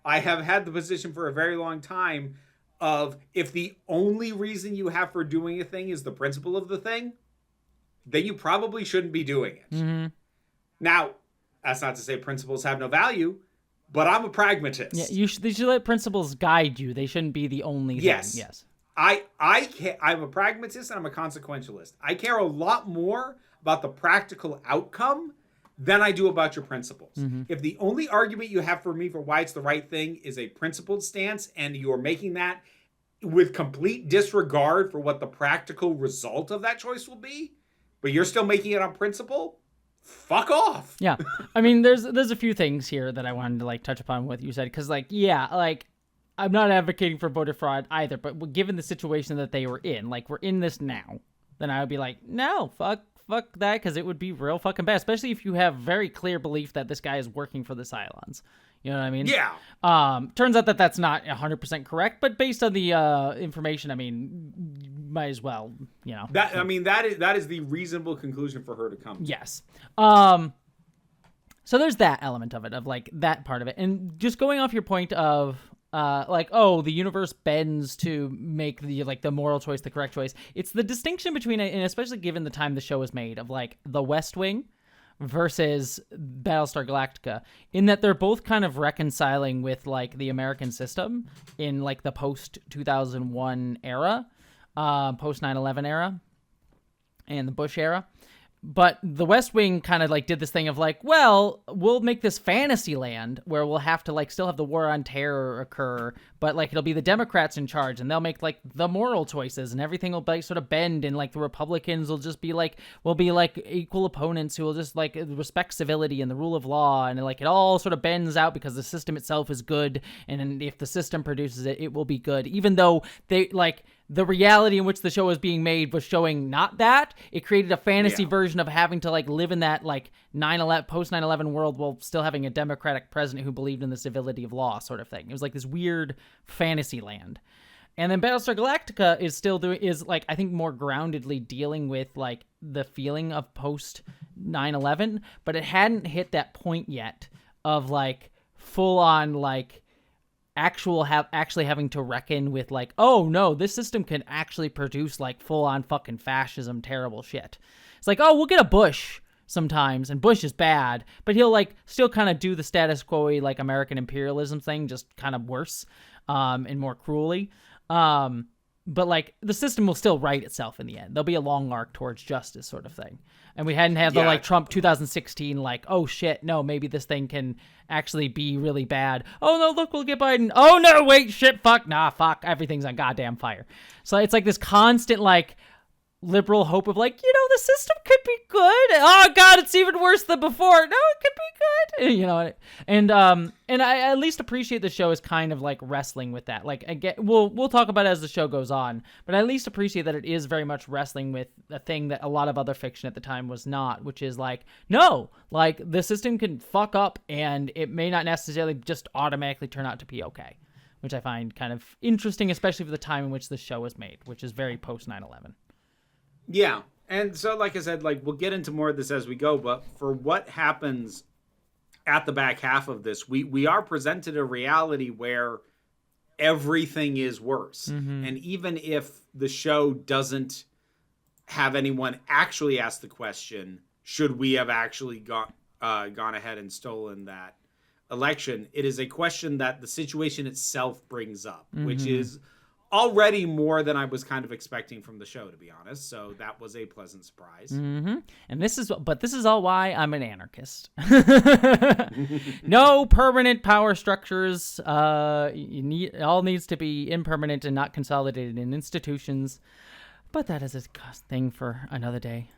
I have had the position for a very long time of, if the only reason you have for doing a thing is the principle of the thing, then you probably shouldn't be doing it. Mm-hmm. Now, that's not to say principles have no value, but I'm a pragmatist. Yeah, they should let principles guide you. They shouldn't be the only thing. Yes. I'm a pragmatist and I'm a consequentialist. I care a lot more about the practical outcome than I do about your principles. Mm-hmm. If the only argument you have for me for why it's the right thing is a principled stance, and you're making that with complete disregard for what the practical result of that choice will be, but you're still making it on principle, fuck off. Yeah. I mean, there's a few things here that I wanted to like touch upon what you said, because like, yeah, like I'm not advocating for voter fraud either, but given the situation that they were in, like we're in this now, then I would be like, no, fuck that, because it would be real fucking bad, especially if you have very clear belief that this guy is working for the Cylons. You know what I mean? Yeah. Turns out that that's not 100% correct, but based on the information, I mean, might as well, you know. That is the reasonable conclusion for her to come to. Yes. So there's that element of it, of like that part of it, and just going off your point of like, oh, the universe bends to make the moral choice the correct choice. It's the distinction between it, and especially given the time the show was made, of like The West Wing versus Battlestar Galactica, in that they're both kind of reconciling with like the American system in like the post 2001 era, post 9/11 era, and the Bush era. But the West Wing kind of like did this thing of like, well, we'll make this fantasy land where we'll have to like still have the war on terror occur, but like it'll be the Democrats in charge, and they'll make like the moral choices, and everything will like sort of bend, and like the Republicans will just be like, will be like equal opponents who will just like respect civility and the rule of law, and like it all sort of bends out because the system itself is good, and if the system produces it, it will be good, even though they like. The reality in which the show was being made was showing not that. It created a fantasy version of having to like live in that like 9/11 post 9/11 world while still having a democratic president who believed in the civility of law, sort of thing. It was like this weird fantasy land. And then Battlestar Galactica is like I think more groundedly dealing with like the feeling of post 9/11, but it hadn't hit that point yet of like full on like actually having to reckon with like, oh no, this system can actually produce like full on fucking fascism, terrible shit. It's like, oh, we'll get a Bush sometimes, and Bush is bad, but he'll like still kind of do the status quo like American imperialism thing, just kind of worse, and more cruelly. But like the system will still right itself in the end. There'll be a long arc towards justice, sort of thing. And we hadn't had the like Trump 2016 like, oh shit, no, maybe this thing can actually be really bad. Oh no, look, we'll get Biden. Oh no, wait, shit, fuck, nah, fuck, everything's on goddamn fire. So it's like this constant like, liberal hope of like, the system could be good. Oh God, it's even worse than before. No, it could be good. And I at least appreciate the show is kind of like wrestling with that. Like again, we'll talk about it as the show goes on, but I at least appreciate that it is very much wrestling with a thing that a lot of other fiction at the time was not, which is like, no, like the system can fuck up and it may not necessarily just automatically turn out to be okay, which I find kind of interesting, especially for the time in which the show was made, which is very post 9/11. Yeah. And so, like I said, like we'll get into more of this as we go, but for what happens at the back half of this, we are presented a reality where everything is worse. Mm-hmm. And even if the show doesn't have anyone actually ask the question, should we have actually gone ahead and stolen that election, it is a question that the situation itself brings up, mm-hmm. which is already more than I was kind of expecting from the show, to be honest. So that was a pleasant surprise. Mm-hmm. And this is all why I'm an anarchist. No permanent power structures. It all needs to be impermanent and not consolidated in institutions. But that is a thing for another day.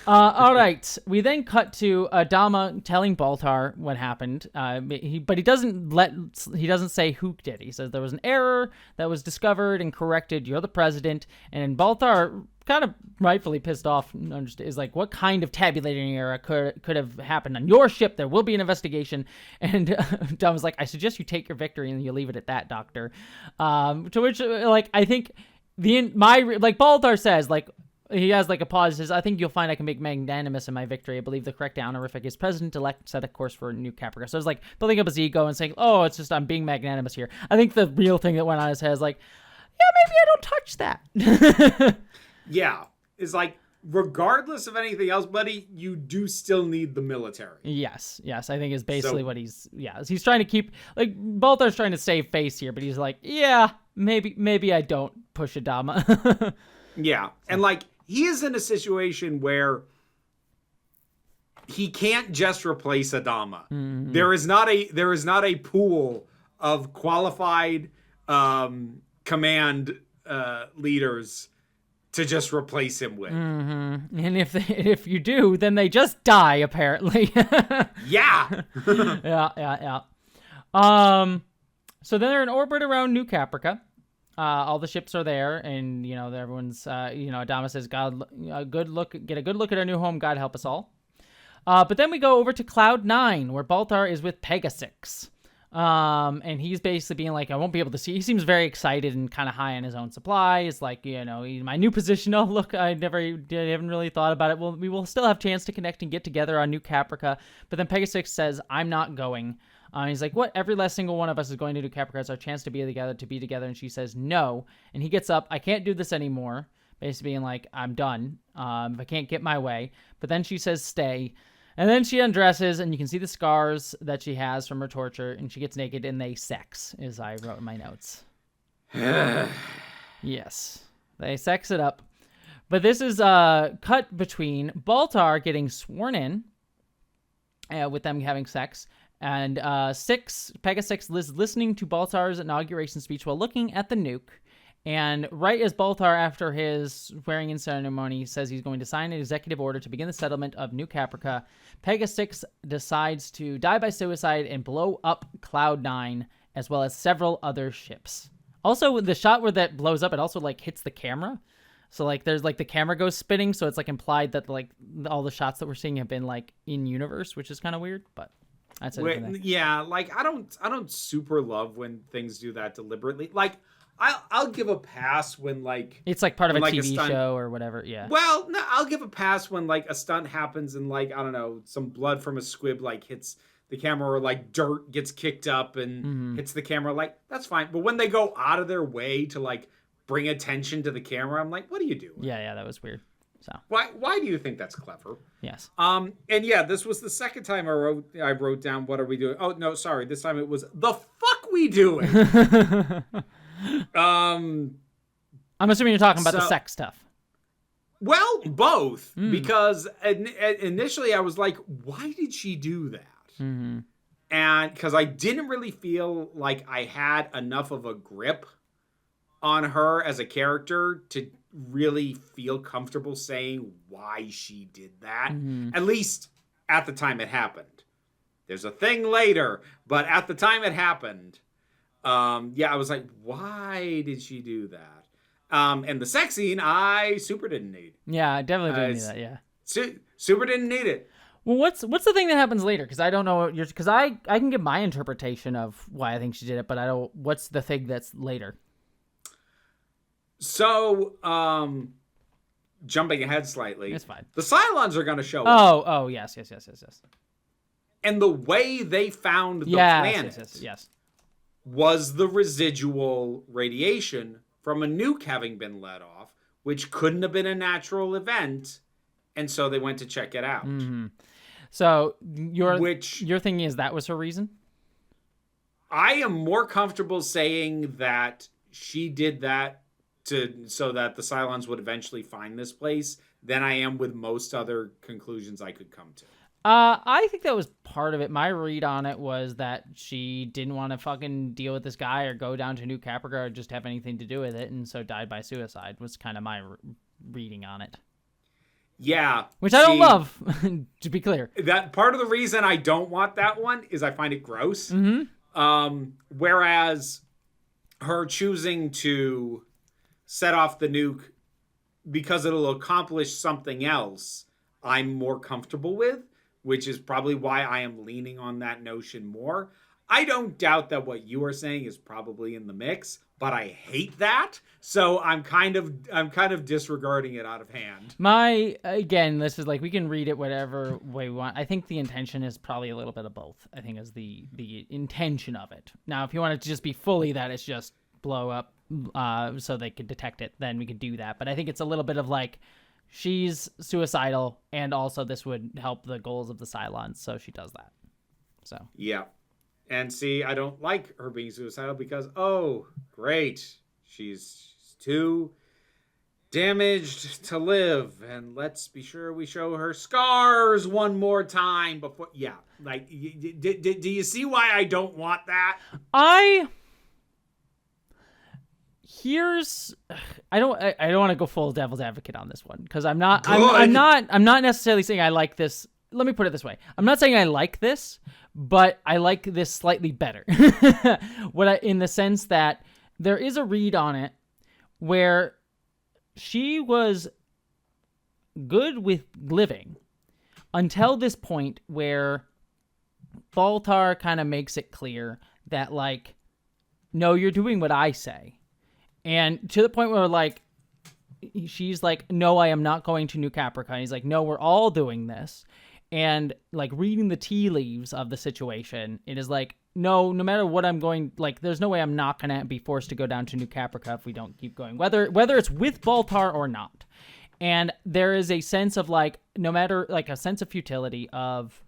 All right. We then cut to Adama telling Baltar what happened. But he doesn't say who did. He says there was an error that was discovered and corrected. You're the president. And Baltar, kind of rightfully pissed off, is like, what kind of tabulating error could have happened on your ship? There will be an investigation. And Adama's like, I suggest you take your victory and you leave it at that, Doctor. To which, like, I think Baltar says, like, he has like a pause. Says, I think you'll find I can make magnanimous in my victory. I believe the correct honorific is president-elect set a course for New Caprica. So it's like building up his ego and saying, oh, it's just I'm being magnanimous here. I think the real thing that went on his head is like, yeah, maybe I don't touch that. Yeah. It's like, regardless of anything else, buddy, you do still need the military. Yes. I think is basically what he's trying to keep, like, Baltar's trying to save face here, but he's like, yeah, maybe I don't push Adama. Yeah. And like, he is in a situation where he can't just replace Adama. Mm-hmm. There is not a pool of qualified command leaders to just replace him with. Mm-hmm. And if you do, then they just die, apparently. Yeah. Yeah. So then they're in orbit around New Caprica. All the ships are there, and everyone's. Adama says, "God, get a good look at our new home. God help us all." But then we go over to Cloud 9, where Baltar is with Pegasix, and he's basically being like, "I won't be able to see." He seems very excited and kind of high on his own supply. It's like, my new position. Oh, look, I haven't really thought about it. Well, we will still have chance to connect and get together on New Caprica. But then Pegasix says, "I'm not going." He's like, what? Every last single one of us is going to do Caprica. It's our chance to be together. And she says, no. And he gets up. I can't do this anymore. Basically being like, I'm done. If I can't get my way. But then she says, stay. And then she undresses, and you can see the scars that she has from her torture. And she gets naked, and they sex, as I wrote in my notes. Yes. They sex it up. But this is cut between Baltar getting sworn in with them having sex. And Pegasix is listening to Baltar's inauguration speech while looking at the nuke. And right as Baltar, after his swearing-in ceremony, says he's going to sign an executive order to begin the settlement of New Caprica, Pegasix decides to die by suicide and blow up Cloud 9, as well as several other ships. Also, the shot where that blows up, it also, like, hits the camera. So, like, there's, like, the camera goes spinning, so it's, like, implied that, like, all the shots that we're seeing have been, like, in-universe, which is kind of weird, but... Yeah, like I don't super love when things do that deliberately. Like I'll give a pass when like it's like part of a TV show or whatever. Yeah. Well, no, I'll give a pass when like a stunt happens and like I don't know, some blood from a squib like hits the camera or like dirt gets kicked up and hits the camera. Like that's fine. But when they go out of their way to like bring attention to the camera, I'm like, what are you doing? Yeah, that was weird. So why do you think that's clever? Yes. And yeah, this was the second time I wrote down what are we doing? Oh no, sorry. This time it was the fuck we doing. I'm assuming you're talking about the sex stuff. Well, both because initially I was like, why did she do that? Mm-hmm. And because I didn't really feel like I had enough of a grip on her as a character really feel comfortable saying why she did that. Mm-hmm. At least at the time it happened. There's a thing later, but at the time it happened, I was like, why did she do that? And the sex scene, I super didn't need. Yeah, I definitely didn't need that. Yeah, super didn't need it. Well, what's the thing that happens later? Because I don't know what because I can give my interpretation of why I think she did it, but I don't. What's the thing that's later? So, jumping ahead slightly, It's fine. The Cylons are going to show up. Oh, yes. And the way they found the planet yes. was the residual radiation from a nuke having been let off, which couldn't have been a natural event, and so they went to check it out. Mm-hmm. So your thinking is that was her reason? I am more comfortable saying that she did that so that the Cylons would eventually find this place than I am with most other conclusions I could come to. I think that was part of it. My read on it was that she didn't want to fucking deal with this guy or go down to New Caprica or just have anything to do with it, and so died by suicide was kind of my reading on it. Yeah. Which I don't love, to be clear. That part of the reason I don't want that one is I find it gross. Mm-hmm. Whereas her choosing to set off the nuke because it'll accomplish something else, I'm more comfortable with, which is probably why I am leaning on that notion more. I don't doubt that what you are saying is probably in the mix, but I hate that. So I'm kind of disregarding it out of hand. This is like, we can read it whatever way we want. I think the intention is probably a little bit of both, I think, is the intention of it. Now, if you want it to just be fully that it's just blow up so they could detect it, then we could do that. But I think it's a little bit of like, she's suicidal, and also this would help the goals of the Cylons, so she does that. So yeah. And see, I don't like her being suicidal because, oh, great, she's too damaged to live. And let's be sure we show her scars one more time before. Yeah, like, do you see why I don't want that? I don't want to go full devil's advocate on this one, because I'm not necessarily saying I like this. Let me put it this way. I'm not saying I like this, but I like this slightly better. In the sense that there is a read on it where she was good with living until this point where Baltar kind of makes it clear that, like, no, you're doing what I say. And to the point where, like, she's like, no, I am not going to New Caprica. And he's like, no, we're all doing this. And, like, reading the tea leaves of the situation, it is like, no matter what I'm going, like, there's no way I'm not going to be forced to go down to New Caprica if we don't keep going, whether it's with Baltar or not. And there is a sense of, like, a sense of futility of,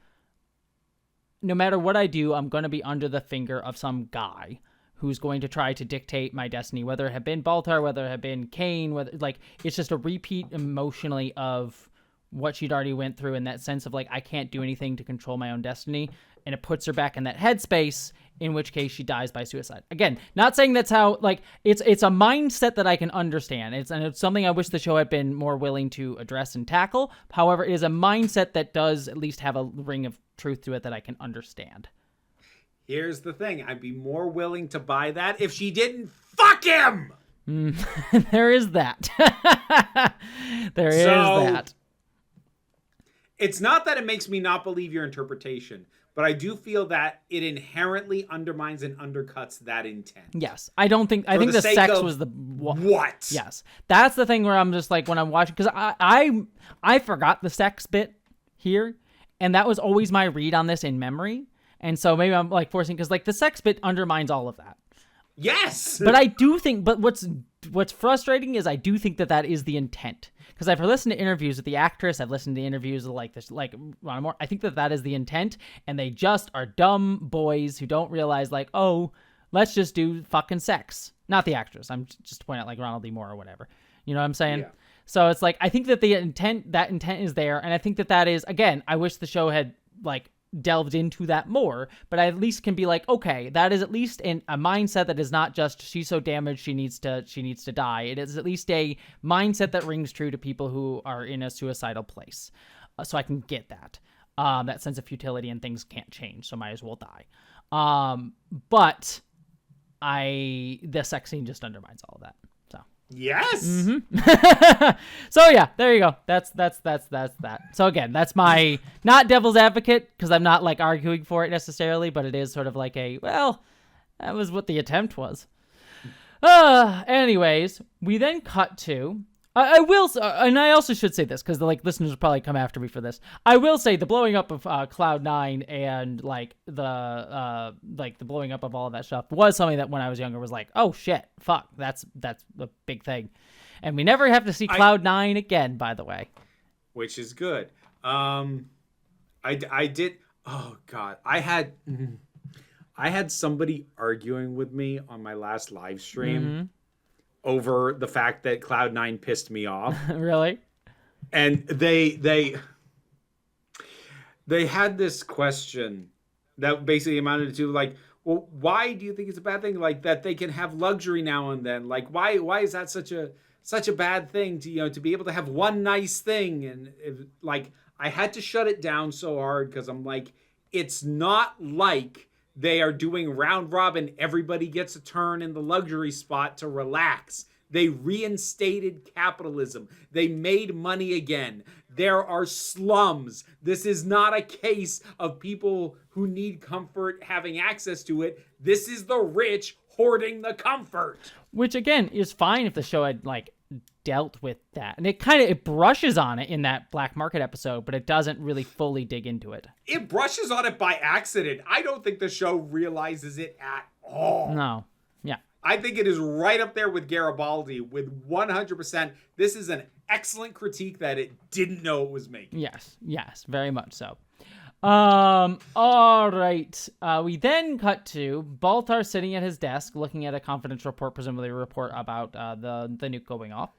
no matter what I do, I'm going to be under the finger of some guy who's going to try to dictate my destiny, whether it had been Baltar, whether it had been Kane, whether, like, it's just a repeat emotionally of what she'd already went through, in that sense of, like, I can't do anything to control my own destiny, and it puts her back in that headspace, in which case she dies by suicide. Again, not saying that's how, like, it's a mindset that I can understand. It's something I wish the show had been more willing to address and tackle. However, it is a mindset that does at least have a ring of truth to it that I can understand. Here's the thing. I'd be more willing to buy that if she didn't fuck him! There is that. There is that. It's not that it makes me not believe your interpretation, but I do feel that it inherently undermines and undercuts that intent. Yes. I think the sex was the... What? Yes. That's the thing where I'm just like, when I'm watching... Because I forgot the sex bit here, and that was always my read on this in memory. And so maybe I'm, like, forcing... Because, like, the sex bit undermines all of that. Yes! But I do think... But what's frustrating is I do think that is the intent. Because I've listened to interviews with the actress, I've listened to interviews of, like, this, like, Ron Moore. I think that is the intent, and they just are dumb boys who don't realize, like, oh, let's just do fucking sex. Not the actress. I'm just pointing out, like, Ronald D. Moore or whatever. You know what I'm saying? Yeah. So it's like, I think that that intent is there, and I think that is, again, I wish the show had, like, delved into that more, but I at least can be like, okay, that is at least a mindset that is not just she's so damaged she needs to die. It is at least a mindset that rings true to people who are in a suicidal place. So I can get that. That sense of futility and things can't change, so might as well die. But the sex scene just undermines all of that. So Yes. so yeah, there you go. That's that. So again, that's my not devil's advocate because I'm not like arguing for it necessarily, but it is sort of like that was what the attempt was. Anyways, we then cut to. I will, and I also should say this because the listeners will probably come after me for this. I will say the blowing up of Cloud9 and the blowing up of all of that stuff was something that when I was younger was like, oh shit, fuck, that's a big thing, and we never have to see Cloud9 again, by the way, which is good. I did. Oh god, I had somebody arguing with me on my last live stream. Over the fact that Cloud9 pissed me off. Really? And they had this question that basically amounted to like, well, why do you think it's a bad thing? Like that they can have luxury now and then. Like why is that such a bad thing to be able to have one nice thing? And I had to shut it down so hard because I'm like, it's not like they are doing round robin. Everybody gets a turn in the luxury spot to relax. They reinstated capitalism. They made money again. There are slums. This is not a case of people who need comfort having access to it. This is the rich hoarding the comfort. Which again is fine if the show had dealt with that, and it brushes on it in that black market episode, but it doesn't really fully dig into it. It brushes on it by accident. I don't think the show realizes it at all. No. Yeah. I think it is right up there with Garibaldi with 100%. This is an excellent critique that it didn't know it was making. Yes, very much so. All right. We then cut to Baltar sitting at his desk looking at a confidential report, presumably a report about the nuke going off.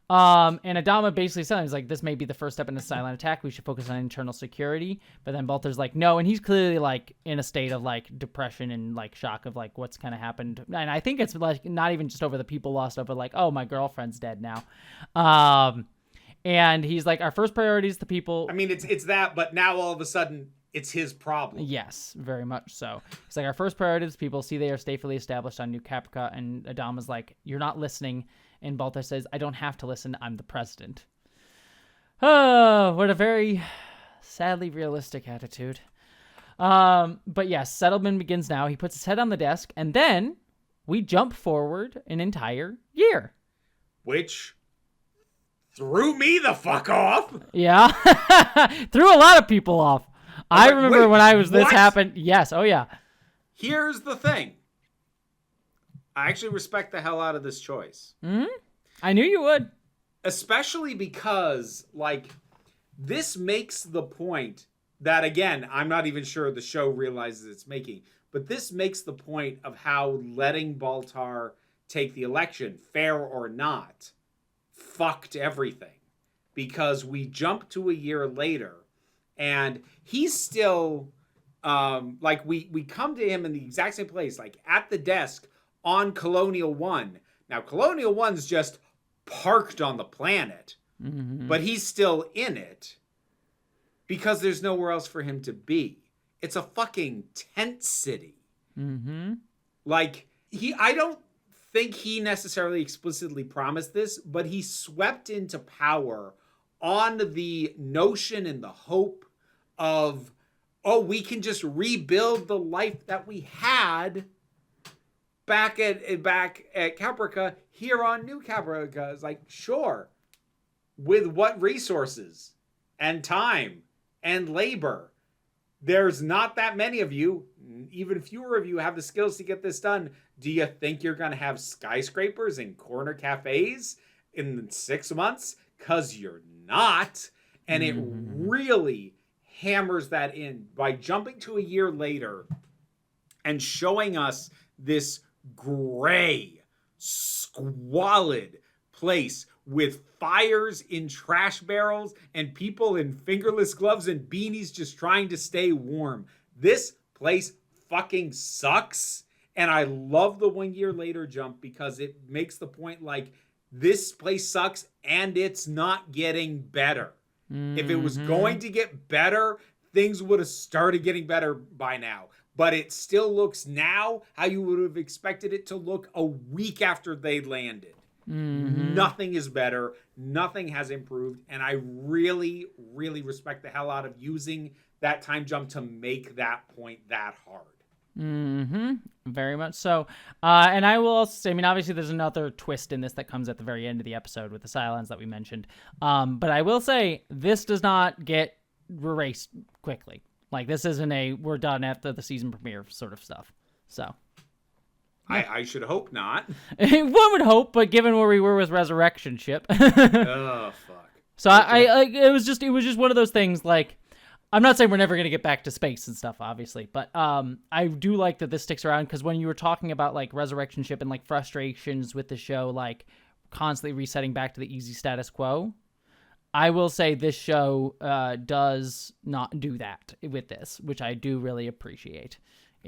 And Adama basically said, he's like, this may be the first step in a silent attack. We should focus on internal security. But then Baltar's like, no. And he's clearly in a state of depression and shock of what's kind of happened. And I think it's not even just over the people lost, over oh, my girlfriend's dead now. And he's like, our first priority is the people. I mean, it's that, but now all of a sudden it's his problem. Yes, very much so. He's like, our first priority is people. See, they are safely established on New Caprica. And Adama's like, you're not listening. And Baltar says, I don't have to listen. I'm the president. Oh, what a very sadly realistic attitude. But yes, settlement begins now. He puts his head on the desk, and then we jump forward an entire year. Which threw me the fuck off. Yeah. Threw a lot of people off. I remember when this happened. Yes. Oh, yeah. Here's the thing. I actually respect the hell out of this choice. Mm-hmm. I knew you would. Especially because, this makes the point that, again, I'm not even sure the show realizes it's making, but this makes the point of how letting Baltar take the election, fair or not, fucked everything. Because we jump to a year later, and he's still, we come to him in the exact same place, at the desk, on Colonial 1. Now, Colonial 1's just parked on the planet, but he's still in it because there's nowhere else for him to be. It's a fucking tent city. I don't think he necessarily explicitly promised this, but he swept into power on the notion and the hope of, we can just rebuild the life that we had back at Caprica, here on New Caprica. It's sure. With what resources and time and labor? There's not that many of you. Even fewer of you have the skills to get this done. Do you think you're going to have skyscrapers and corner cafes in 6 months? Because you're not. And it really hammers that in by jumping to a year later and showing us this gray, squalid place with fires in trash barrels and people in fingerless gloves and beanies just trying to stay warm. This place fucking sucks. And I love the 1 year later jump because it makes the point like this place sucks and it's not getting better. Mm-hmm. If it was going to get better, things would have started getting better by now. But it still looks now how you would have expected it to look a week after they landed. Mm-hmm. Nothing is better. Nothing has improved. And I really, really respect the hell out of using that time jump to make that point that hard. Mm-hmm. Very much so. And I will also say, I mean, obviously there's another twist in this that comes at the very end of the episode with the Cylons that we mentioned. But I will say this does not get erased quickly. Like, this isn't a we're done after the season premiere sort of stuff. So. I should hope not. One would hope, but given where we were with Resurrection Ship. Oh, fuck. So I it was just one of those things, like, I'm not saying we're never going to get back to space and stuff, obviously, but I do like that this sticks around, because when you were talking about, like, Resurrection Ship and, like, frustrations with the show, like, constantly resetting back to the easy status quo, I will say this show does not do that with this, which I do really appreciate.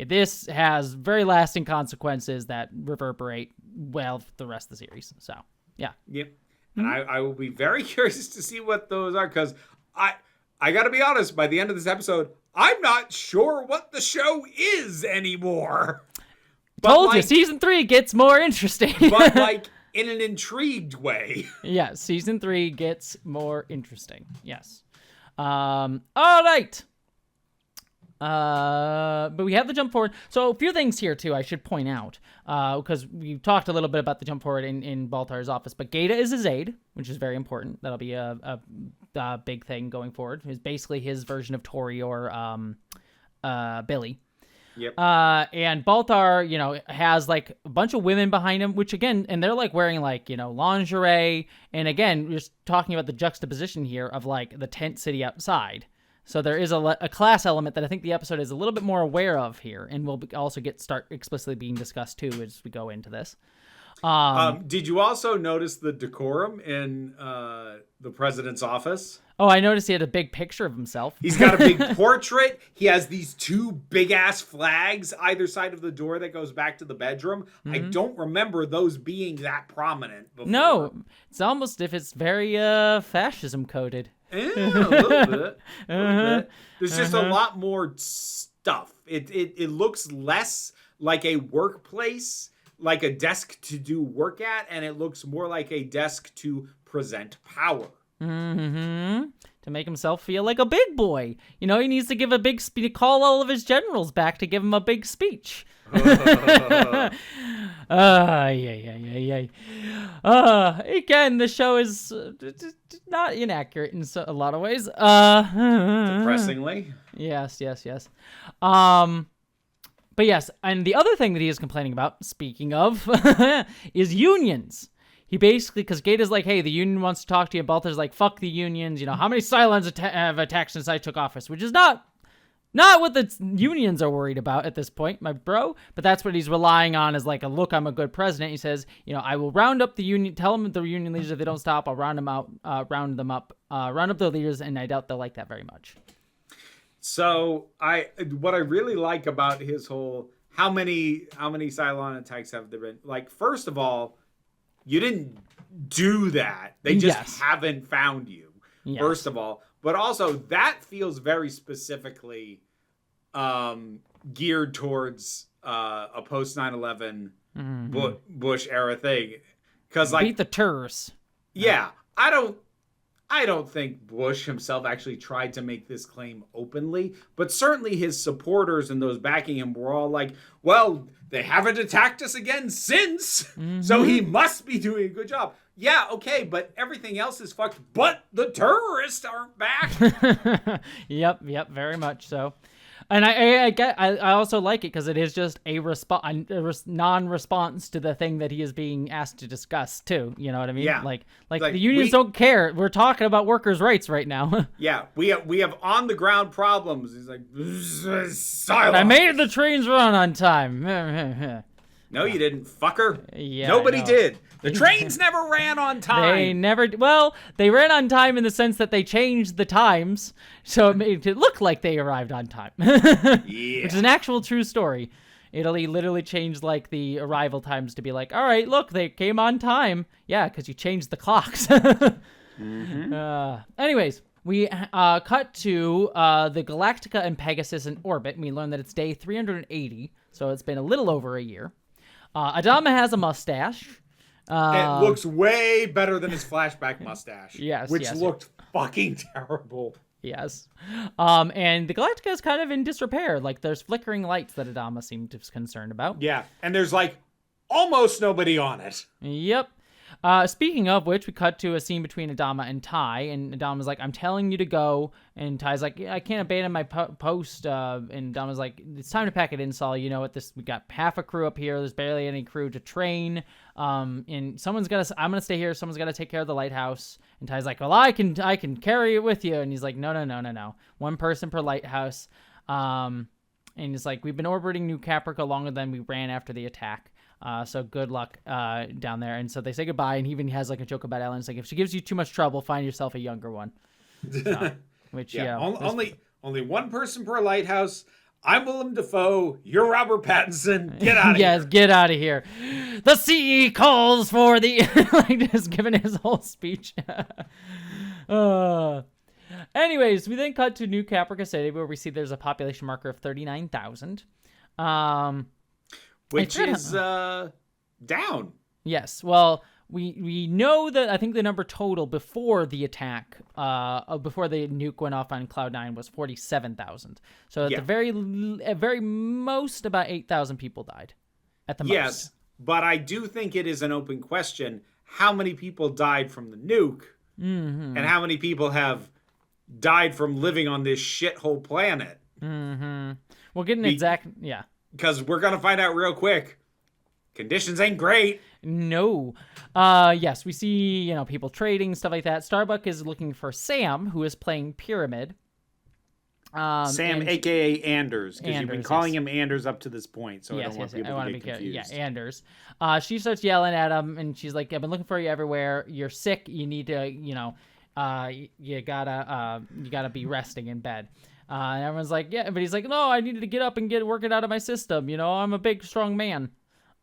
This has very lasting consequences that reverberate well for the rest of the series. So, yeah. Yep. And I will be very curious to see what those are, because I got to be honest, by the end of this episode, I'm not sure what the show is anymore. Told you, season 3 gets more interesting. But, like, in an intrigued way. Yeah, season 3 gets more interesting. Yes. All right. But we have the jump forward. So a few things here too I should point out, because we talked a little bit about the jump forward in Baltar's office, but Gaeta is his aide, which is very important. That'll be a big thing going forward. It's basically his version of Tori or Billy. Yep. And Baltar, has like a bunch of women behind him, which again, and they're like wearing like, lingerie. And again, we're just talking about the juxtaposition here of like the tent city outside. So there is a class element that I think the episode is a little bit more aware of here, and will also start explicitly being discussed too as we go into this. Did you also notice the decorum in the president's office? Oh, I noticed he had a big picture of himself. He's got a big portrait. He has these 2 big-ass flags either side of the door that goes back to the bedroom. Mm-hmm. I don't remember those being that prominent before. No, it's almost if it's very fascism-coded. Yeah, a little bit. There's just a lot more stuff. It looks less like a workplace, like a desk to do work at, and it looks more like a desk to present power. Mm-hmm. To make himself feel like a big boy. He needs to give a big speech, call all of his generals back to give him a big speech. Yeah. Again, the show is not inaccurate in a lot of ways. Depressingly. Yes. But yes, and the other thing that he is complaining about, speaking of, is unions. He basically, because Gaeta's like, hey, the union wants to talk to you. Baltar's like, fuck the unions. How many Cylons have attacked since I took office? Which is not what the unions are worried about at this point, my bro. But that's what he's relying on as like a look, I'm a good president. He says, I will round up the union, tell them the union leaders if they don't stop, I'll round them up their leaders, and I doubt they'll like that very much. So what I really like about his whole, how many Cylon attacks have there been? Like, first of all, you didn't do that. They just haven't found you, first of all. But also, that feels very specifically geared towards a post 9/11 Bush era thing. Because like beat the terrorists. Yeah, I don't think Bush himself actually tried to make this claim openly, but certainly his supporters and those backing him were all like, well, they haven't attacked us again since, so he must be doing a good job. Yeah, okay, but everything else is fucked, but the terrorists aren't back. Yep, very much so. And I also like it because it is just a non-response to the thing that he is being asked to discuss too. You know what I mean? Yeah. Like the unions don't care. We're talking about workers' rights right now. Yeah, we have on the ground problems. He's like, silence. I made the trains run on time. No, you didn't, fucker. Yeah, Nobody did. The trains never ran on time. They never. Well, they ran on time in the sense that they changed the times, so it made it look like they arrived on time. Yeah. Which is an actual true story. Italy literally changed like the arrival times to be like, all right, look, they came on time. Yeah, because you changed the clocks. Anyways, we cut to the Galactica and Pegasus in orbit, and we learn that it's day 380, so it's been a little over a year. Adama has a mustache. It looks way better than his flashback mustache. Yes, which looked fucking terrible. Yes. And the Galactica is kind of in disrepair. Like, there's flickering lights that Adama seemed concerned about. Yeah, and there's, like, almost nobody on it. Yep. Speaking of which, we cut to a scene between Adama and Ty, and Adama's like, I'm telling you to go, and Ty's like, I can't abandon my post, and Adama's like, it's time to pack it in, Saul. You know what, we got half a crew up here, there's barely any crew to train, and I'm gonna stay here, someone's gotta take care of the lighthouse, and Ty's like, well, I can carry it with you, and he's like, no, one person per lighthouse, and he's like, we've been orbiting New Caprica longer than we ran after the attack. So good luck down there. And so they say goodbye, and he even has like a joke about Ellen. It's like, if she gives you too much trouble, find yourself a younger one. Which, yeah, only one person per lighthouse. I'm Willem Dafoe. You're Robert Pattinson. Get out of here. Yes, get out of here. The CE calls for the... like, just giving his whole speech. Anyways, we then cut to New Caprica City, where we see there's a population marker of 39,000. Which is down. Yes. Well, we know that I think the number total before the attack, before the nuke went off on Cloud9 was 47,000. So at the very most, about 8,000 people died. At the most. Yes, but I do think it is an open question how many people died from the nuke, and how many people have died from living on this shithole planet. We'll get an exact... Yeah. Because we're going to find out real quick. Conditions ain't great. No. Yes, we see, people trading, stuff like that. Starbuck is looking for Sam, who is playing Pyramid. Sam, a.k.a. Anders, because you've been calling him Anders up to this point, so I don't want people to get confused. Yeah, Anders. She starts yelling at him, and she's like, I've been looking for you everywhere. You're sick. You need to, you gotta be resting in bed. And everyone's like, yeah, but he's like, no, I needed to get up and work it out of my system. I'm a big, strong man.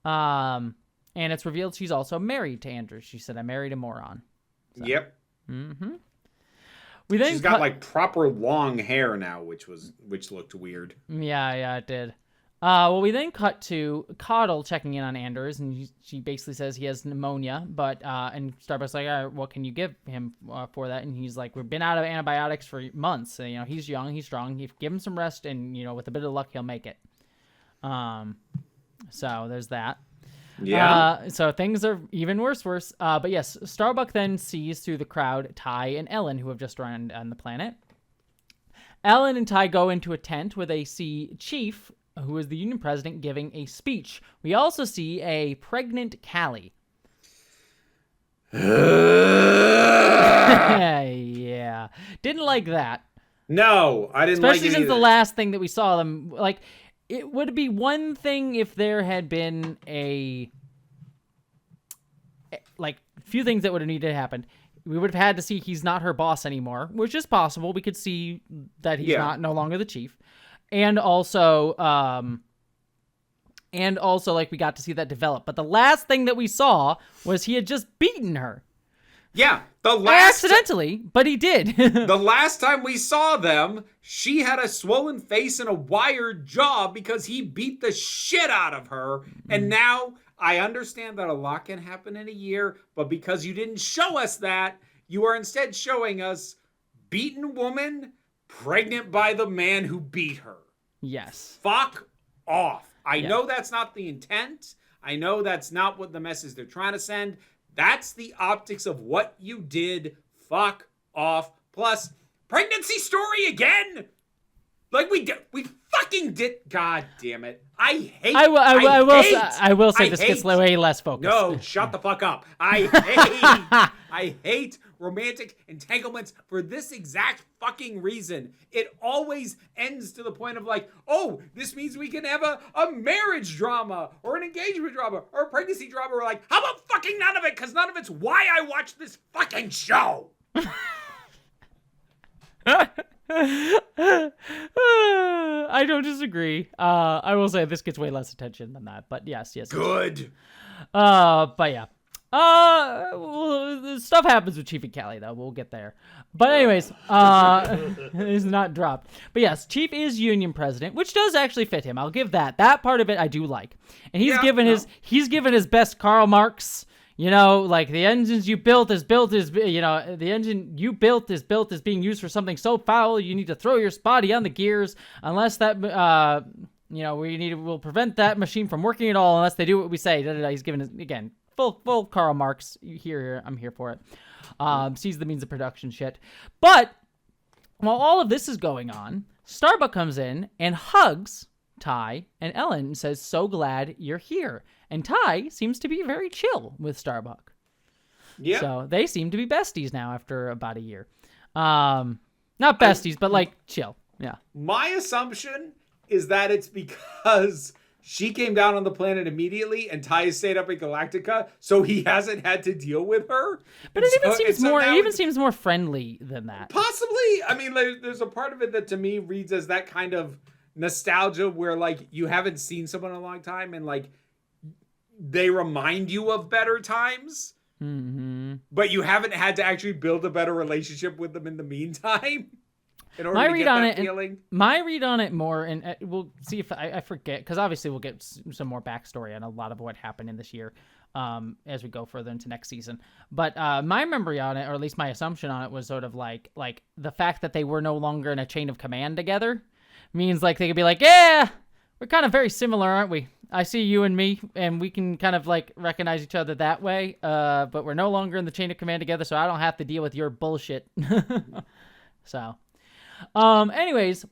And it's revealed she's also married to Andrew. She said, I married a moron. So. Yep. She's got like proper long hair now, which looked weird. Yeah, it did. Well, we then cut to Coddle checking in on Anders, and she basically says he has pneumonia, but and Starbuck's like, all right, what can you give him for that? And he's like, we've been out of antibiotics for months. So, he's young, he's strong. You give him some rest, and with a bit of luck, he'll make it. So there's that. Yeah. So things are even worse. But yes, Starbuck then sees through the crowd Ty and Ellen, who have just arrived on the planet. Ellen and Ty go into a tent where they see Chief, who is the union president, giving a speech. We also see a pregnant Callie. Yeah. Didn't like that. No, I didn't like it. Especially since the last thing that we saw them, like, it would be one thing if there had been few things that would have needed to happen. We would have had to see he's not her boss anymore, which is possible. We could see that he's no longer the chief. And also, like, we got to see that develop. But the last thing that we saw was he had just beaten her. Yeah, accidentally, but he did. The last time we saw them, she had a swollen face and a wired jaw because he beat the shit out of her. And now I understand that a lot can happen in a year, but because you didn't show us that, you are instead showing us beaten woman pregnant by the man who beat her. Yes. Fuck off. I know that's not the intent. I know that's not what the message they're trying to send. That's the optics of what you did. Fuck off. Plus, pregnancy story again. Like we fucking did. God damn it. I will say this gets way less focused. No, shut the fuck up. I I hate romantic entanglements for this exact fucking reason. It always ends to the point of like, oh, this means we can have a marriage drama or an engagement drama or a pregnancy drama. We're like, how about fucking none of it? Because none of it's why I watch this fucking show. I don't disagree. I will say this gets way less attention than that, but yes. Good. But yeah. Well, stuff happens with Chief and Callie, though. We'll get there. But anyways, it's not dropped. But yes, Chief is union president, which does actually fit him. I'll give that. That part of it I do like. And he's given his best Karl Marx. You know, like the engines you built is the engine you built is being used for something so foul you need to throw your body on the gears unless that we'll prevent that machine from working at all unless they do what we say. He's given us again full Karl Marx. Here, I'm here for it. Sees the means of production shit. But while all of this is going on, Starbuck comes in and hugs Ty and Ellen and says, "So glad you're here." And Ty seems to be very chill with Starbuck. Yeah. So they seem to be besties now after about a year. Not besties, but like chill. Yeah. My assumption is that it's because she came down on the planet immediately and Ty stayed up in Galactica, so he hasn't had to deal with her. But it even seems more friendly than that. Possibly. I mean, there's a part of it that to me reads as that kind of nostalgia where like you haven't seen someone in a long time and like they remind you of better times, but you haven't had to actually build a better relationship with them in the meantime. In order to get that feeling. My read on it more, and we'll see if I forget, because obviously we'll get some more backstory on a lot of what happened in this year as we go further into next season. But my memory on it, or at least my assumption on it, was sort of like the fact that they were no longer in a chain of command together means like they could be like, yeah, we're kind of very similar, aren't we? I see you and me, and we can kind of like recognize each other that way. But we're no longer in the chain of command together, so I don't have to deal with your bullshit. So, anyways,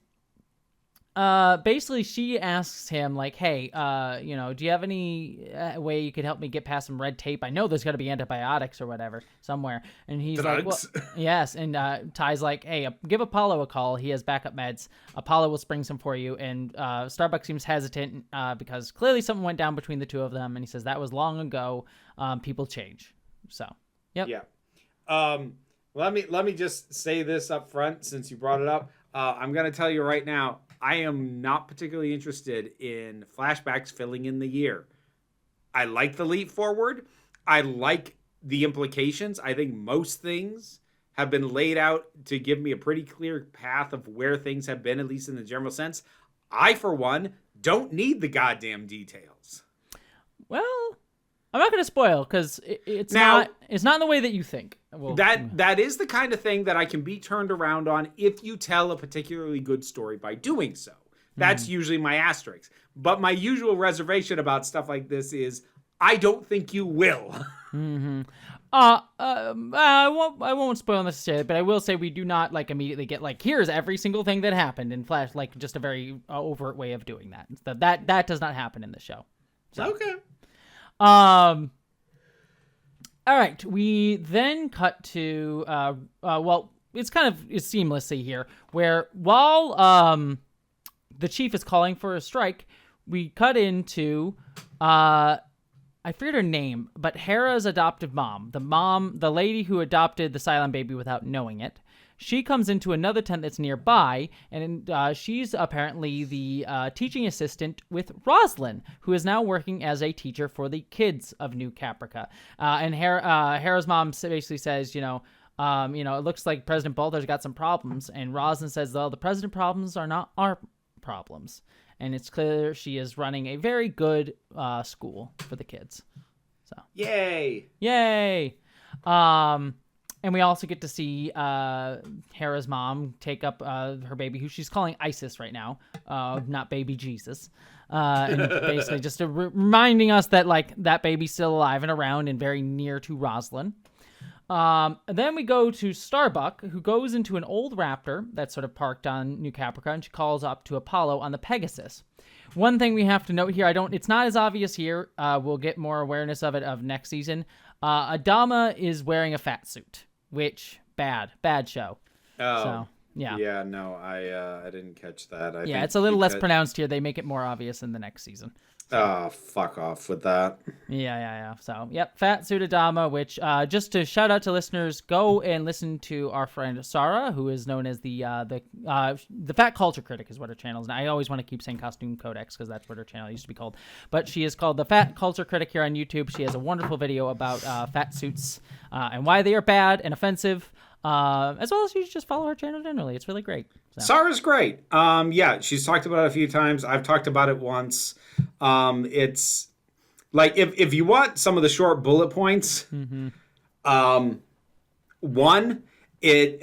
basically she asks him like, hey, do you have any way you could help me get past some red tape? I know there's got to be antibiotics or whatever somewhere. And he's Drugs? like, well, yes. And Ty's like, hey, give Apollo a call. He has backup meds. Apollo will spring some for you. And Starbuck seems hesitant because clearly something went down between the two of them. And he says that was long ago. People change. So, yep. Yeah. Let me just say this up front since you brought it up. I'm going to tell you right now, I am not particularly interested in flashbacks filling in the year. I like the leap forward. I like the implications. I think most things have been laid out to give me a pretty clear path of where things have been, at least in the general sense. I, for one, don't need the goddamn details. Well, I'm not going to spoil because it's not in the way that you think. Well, that is the kind of thing that I can be turned around on if you tell a particularly good story by doing so. That's usually my asterisk. But my usual reservation about stuff like this is I don't think you will. I won't spoil necessarily, but I will say we do not like immediately get like here's every single thing that happened in Flash, like just a very overt way of doing that. That does not happen in the show. So. Okay. All right, we then cut to it's seamlessly here where while the chief is calling for a strike, we cut into I forget her name, but Hera's adoptive mom, the lady who adopted the Cylon baby without knowing it. She comes into another tent that's nearby, and she's apparently the teaching assistant with Roslyn, who is now working as a teacher for the kids of New Caprica. And Hera's mom basically says, it looks like President Balder's got some problems, and Roslyn says, well, the president problems are not our problems. And it's clear she is running a very good school for the kids. So Yay! And we also get to see Hera's mom take up her baby, who she's calling Isis right now, not baby Jesus. And basically just reminding us that, like, that baby's still alive and around and very near to Roslyn. And then we go to Starbuck, who goes into an old Raptor that's sort of parked on New Caprica, and she calls up to Apollo on the Pegasus. One thing we have to note here, it's not as obvious here. We'll get more awareness of it of next season. Adama is wearing a fat suit, which bad show. Oh. So, yeah. Yeah, no, I didn't catch that. I think it's a little less pronounced here. They make it more obvious in the next season. Oh, fuck off with that. Yeah. So, yep, Fat Suit Adama, which, just to shout out to listeners, go and listen to our friend Sarah, who is known as the Fat Culture Critic is what her channel is. And I always want to keep saying Costume Codex because that's what her channel used to be called. But she is called the Fat Culture Critic here on YouTube. She has a wonderful video about fat suits and why they are bad and offensive. As well as you just follow her channel generally. It's really great. So. Sarah's great. Yeah, she's talked about it a few times. I've talked about it once. It's like if you want some of the short bullet points, one, it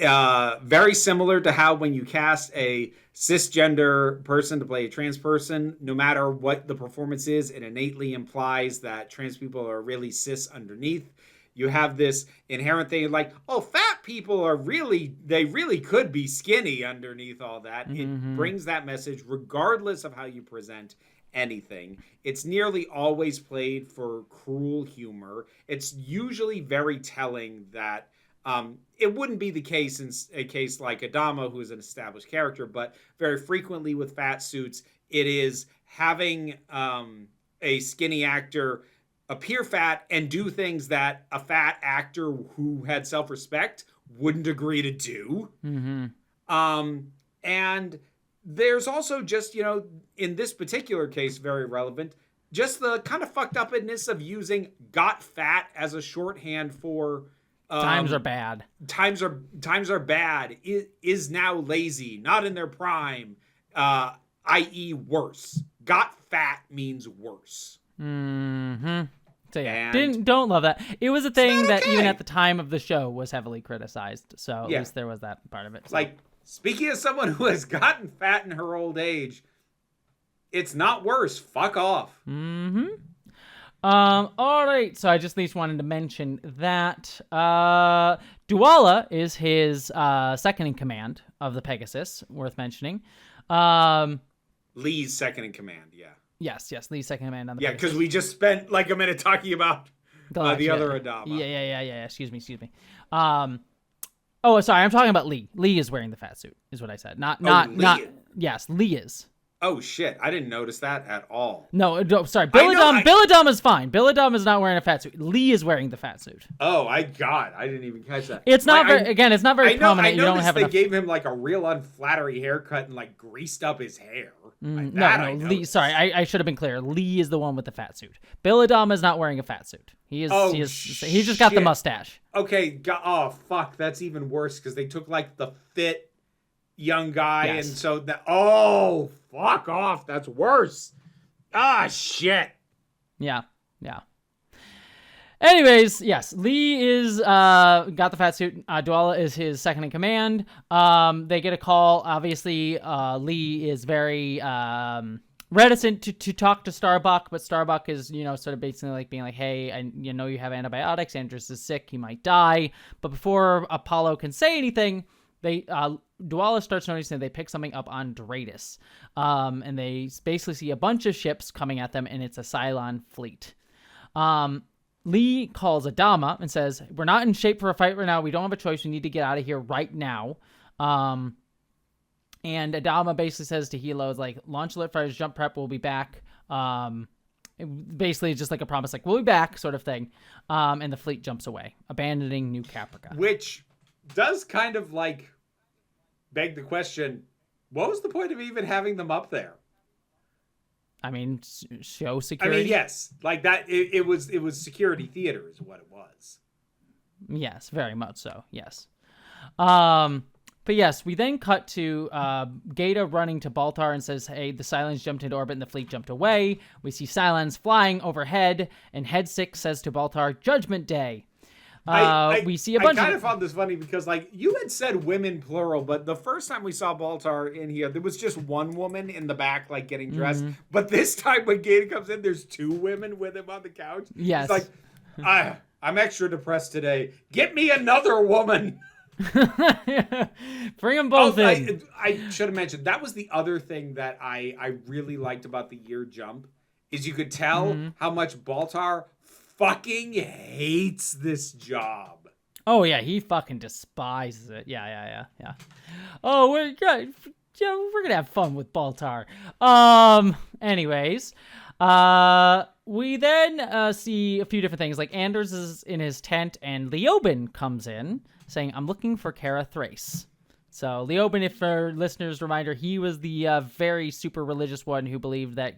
very similar to how when you cast a cisgender person to play a trans person, no matter what the performance is, it innately implies that trans people are really cis underneath. You have this inherent thing like, oh, fat people they really could be skinny underneath all that. It brings that message regardless of how you present anything. It's nearly always played for cruel humor. It's usually very telling that it wouldn't be the case in a case like Adama, who is an established character, but very frequently with fat suits, it is having a skinny actor appear fat and do things that a fat actor who had self-respect wouldn't agree to do. And there's also just, in this particular case, very relevant, just the kind of fucked upness of using got fat as a shorthand for times are bad. Times are bad. Is now lazy, not in their prime, i.e. worse. Got fat means worse. So yeah, don't love that. It was a thing that even at the time of the show was heavily criticized. So at least there was that part of it. So. Like, speaking as someone who has gotten fat in her old age, it's not worse. Fuck off. All right. So I just at least wanted to mention that Duala is his second in command of the Pegasus. Worth mentioning. Lee's second in command. Yeah. Yes, Lee's second in command on the Pegasus. Because we just spent like a minute talking about the other Adama. Yeah. Excuse me. Oh, sorry. I'm talking about Lee. Lee is wearing the fat suit, is what I said. Not. Yes, Lee is. Oh shit! I didn't notice that at all. No, sorry. Billadom is fine. Billadom is not wearing a fat suit. Lee is wearing the fat suit. Oh, I didn't even catch that. It's not it's not very prominent. I noticed they gave him like a real unflattering haircut and like greased up his hair. No, Lee. Sorry, I should have been clear. Lee is the one with the fat suit. Billadom is not wearing a fat suit. He just got the mustache. Okay. Oh fuck, that's even worse because they took like the fit young guy, and so that fuck off, that's worse. Shit. Yeah. Anyways, yes, Lee is got the fat suit. Duala is his second in command. They get a call. Obviously, Lee is very reticent to talk to Starbuck, but Starbuck is sort of basically like being like, hey, I you have antibiotics. Andrus is sick. He might die. But before Apollo can say anything, Duala starts noticing that they pick something up on Dratus. And they basically see a bunch of ships coming at them, and it's a Cylon fleet. Lee calls Adama and says, we're not in shape for a fight right now. We don't have a choice. We need to get out of here right now. And Adama basically says to Hilo, like, launch alert fires, jump prep, we'll be back. Basically, just like a promise, like, we'll be back sort of thing. And the fleet jumps away, abandoning New Caprica. Which does kind of like beg the question, what was the point of even having them up there? I mean, show security. I mean, yes, like that. It was security theater is what it was. Yes, very much so. Yes. But yes, we then cut to Gaeta running to Baltar and says, hey, the Cylons jumped into orbit and the fleet jumped away. We see Cylons flying overhead, and Head 6 says to Baltar, Judgment Day. We see a bunch I kind of found this funny because, like, you had said women plural, but the first time we saw Baltar in here, there was just one woman in the back, like, getting dressed. Mm-hmm. But this time when Gaeta comes in, there's two women with him on the couch. Yes. He's like, I'm extra depressed today. Get me another woman. Bring them both in. I should have mentioned that was the other thing that I really liked about the year jump is you could tell how much Baltar fucking hates this job. Oh yeah, he fucking despises it. Yeah. Oh, we're gonna have fun with Baltar. Anyways, we then see a few different things. Like Anders is in his tent, and Leoben comes in saying, "I'm looking for Kara Thrace." So Leoben, if for listeners' reminder, he was the very super religious one who believed that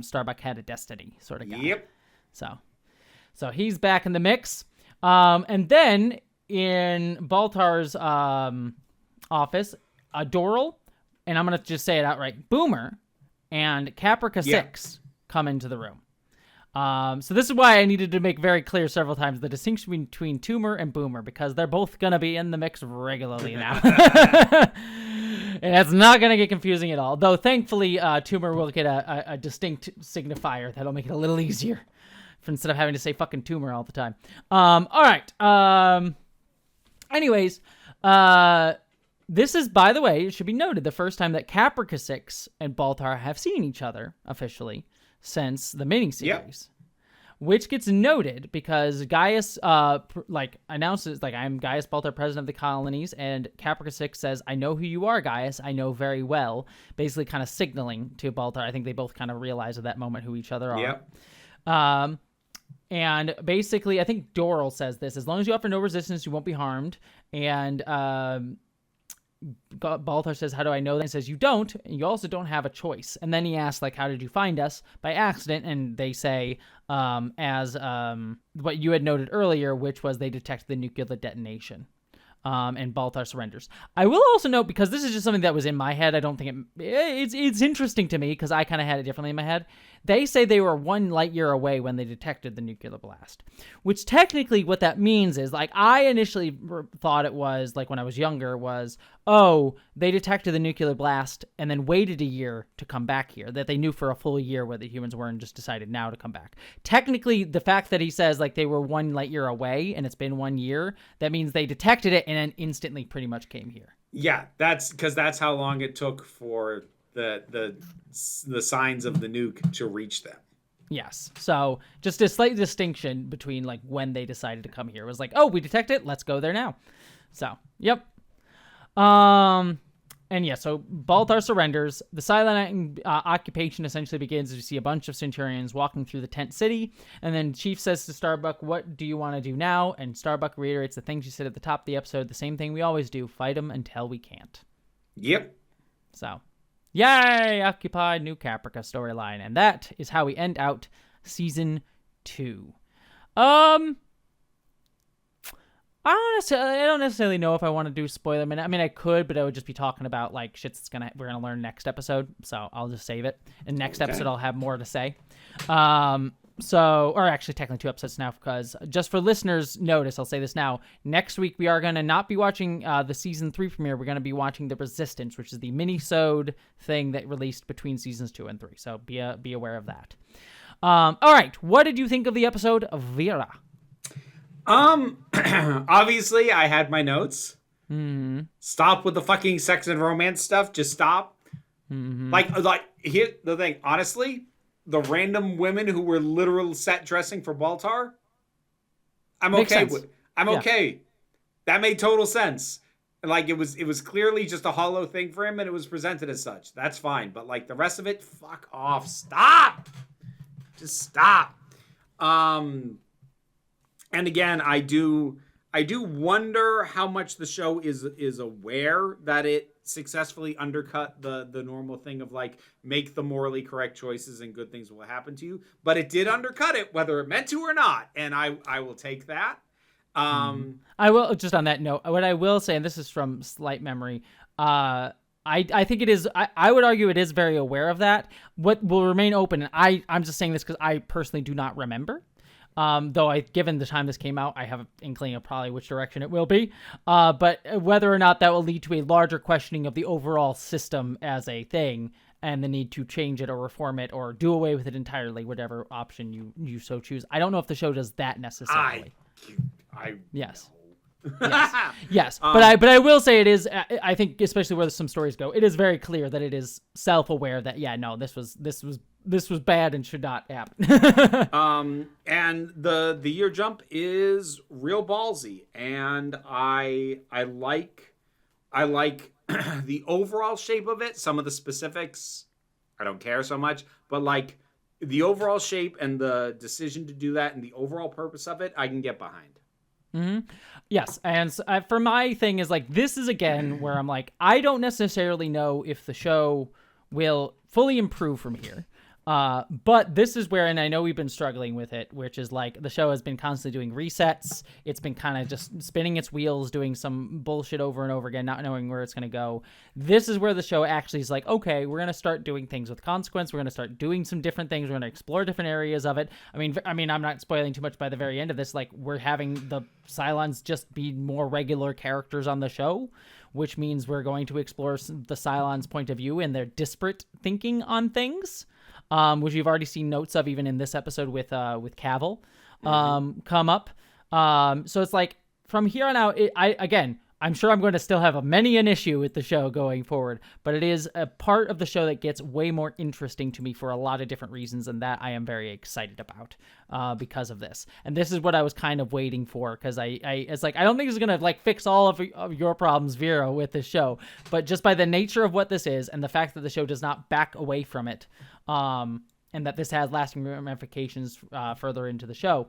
Starbuck had a destiny sort of guy. Yep. So he's back in the mix. And then in Baltar's office, Doral, and I'm going to just say it outright, Boomer and Caprica 6 come into the room. So this is why I needed to make very clear several times the distinction between Toomer and Boomer, because they're both going to be in the mix regularly now. And that's not going to get confusing at all. Though thankfully, Toomer will get a distinct signifier that'll make it a little easier instead of having to say fucking Toomer all the time. All right. Anyways, this is, by the way, it should be noted, the first time that Caprica 6 and Baltar have seen each other officially since the miniseries, which gets noted because Gaius announces, I'm Gaius Baltar, president of the colonies, and Caprica 6 says, "I know who you are, Gaius. I know very well," basically kind of signaling to Baltar. I think they both kind of realize at that moment who each other are. Yep. And basically, I think Doral says this: as long as you offer no resistance, you won't be harmed. And Baltar says, "How do I know that?" And says, "You don't. And you also don't have a choice." And then he asks, how did you find us? By accident. And they say, as what you had noted earlier, which was they detected the nuclear detonation. And Baltar surrenders. I will also note, because this is just something that was in my head, I don't think it's interesting to me because I kind of had it differently in my head. They say they were 1 light year away when they detected the nuclear blast, which technically what that means is, I initially thought it was, when I was younger, was, oh, they detected the nuclear blast and then waited a year to come back here, that they knew for a full year where the humans were and just decided now to come back. Technically, the fact that he says, they were 1 light year away and it's been 1 year, that means they detected it and then instantly pretty much came here. Yeah, that's because that's how long it took for the signs of the nuke to reach them. Yes. So just a slight distinction between when they decided to come here. It was oh, we detect it, let's go there now. So, yep. And yeah, so Baltar surrenders. The silent occupation essentially begins as you see a bunch of Centurions walking through the tent city. And then Chief says to Starbuck, "What do you want to do now?" And Starbuck reiterates the things you said at the top of the episode, the same thing we always do: fight them until we can't. Yep. So, yay! Occupied new Caprica storyline. And that is how we end out season 2. I don't necessarily know if I want to do spoiler minute. I mean, I could, but I would just be talking about shit we're gonna learn next episode. So I'll just save it. And next episode I'll have more to say. Or actually technically 2 episodes now, because just for listeners' notice, I'll say this now. Next week we are gonna not be watching the season 3 premiere. We're gonna be watching The Resistance, which is the mini-sode thing that released between seasons 2 and 3. So be aware of that. All right, what did you think of the episode of Vera? Obviously I had my notes. Mm-hmm. Stop with the fucking sex and romance stuff. Just stop. Mm-hmm. Here the thing. Honestly, the random women who were literal set dressing for Baltar, I'm okay with. I'm okay. That made total sense. It was clearly just a hollow thing for him, and it was presented as such. That's fine. But the rest of it, fuck off. Stop. Just stop. And again, I do wonder how much the show is aware that it successfully undercut the normal thing of make the morally correct choices and good things will happen to you. But it did undercut it, whether it meant to or not, and I will take that. I will, just on that note, what I will say, and this is from slight memory, I think it is, I would argue it is very aware of that. What will remain open, and I'm just saying this because I personally do not remember. Though given the time this came out, I have an inkling of probably which direction it will be. But whether or not that will lead to a larger questioning of the overall system as a thing and the need to change it or reform it or do away with it entirely, whatever option you so choose. I don't know if the show does that necessarily. I yes. Yes. But I will say it is. I think especially where some stories go, it is very clear that it is self-aware that this was bad and should not happen. And the year jump is real ballsy, and I like the overall shape of it. Some of the specifics I don't care so much, but like the overall shape and the decision to do that and the overall purpose of it, I can get behind. Mm-hmm. Yes, and for my thing is like this is again where I'm like I don't necessarily know if the show will fully improve from here. But this is where, and I know we've been struggling with it, which is like the show has been constantly doing resets. It's been kind of just spinning its wheels, doing some bullshit over and over again, not knowing where it's going to go. This is where the show actually is like, okay, we're going to start doing things with consequence. We're going to start doing some different things. We're going to explore different areas of it. I mean, I'm not spoiling too much by the very end of this. Like we're having the Cylons just be more regular characters on the show, which means we're going to explore the Cylons' point of view and their disparate thinking on things. Which you've already seen notes of even in this episode with Cavill come up. So it's like from here on out, I'm sure I'm going to still have many an issue with the show going forward, but it is a part of the show that gets way more interesting to me for a lot of different reasons, and that I am very excited about because of this. And this is what I was kind of waiting for, because it's like I don't think it's going to like fix all of your problems, Vera, with this show, but just by the nature of what this is and the fact that the show does not back away from it, and that this has lasting ramifications further into the show,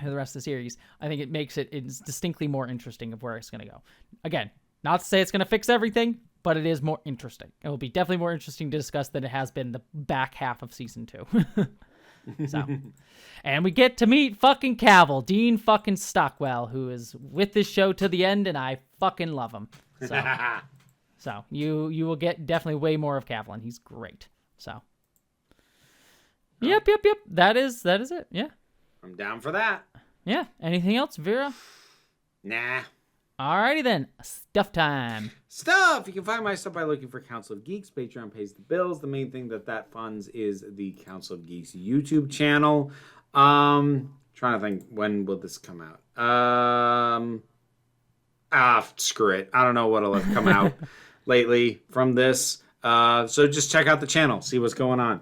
for the rest of the series, I think it makes it's distinctly more interesting of where it's going to go. Again, not to say it's going to fix everything, but it is more interesting. It will be definitely more interesting to discuss than it has been the back half of season 2. So, and we get to meet fucking Cavill, Dean fucking Stockwell, who is with this show to the end, and I fucking love him. So you will get definitely way more of Cavill, and he's great. So, yep. That is it. Yeah. I'm down for that. Yeah. Anything else, Vera? Nah. Alrighty then. Stuff time. Stuff! You can find my stuff by looking for Council of Geeks. Patreon pays the bills. The main thing that funds is the Council of Geeks YouTube channel. Trying to think, when will this come out? Screw it. I don't know what'll have come out lately from this. So just check out the channel, see what's going on.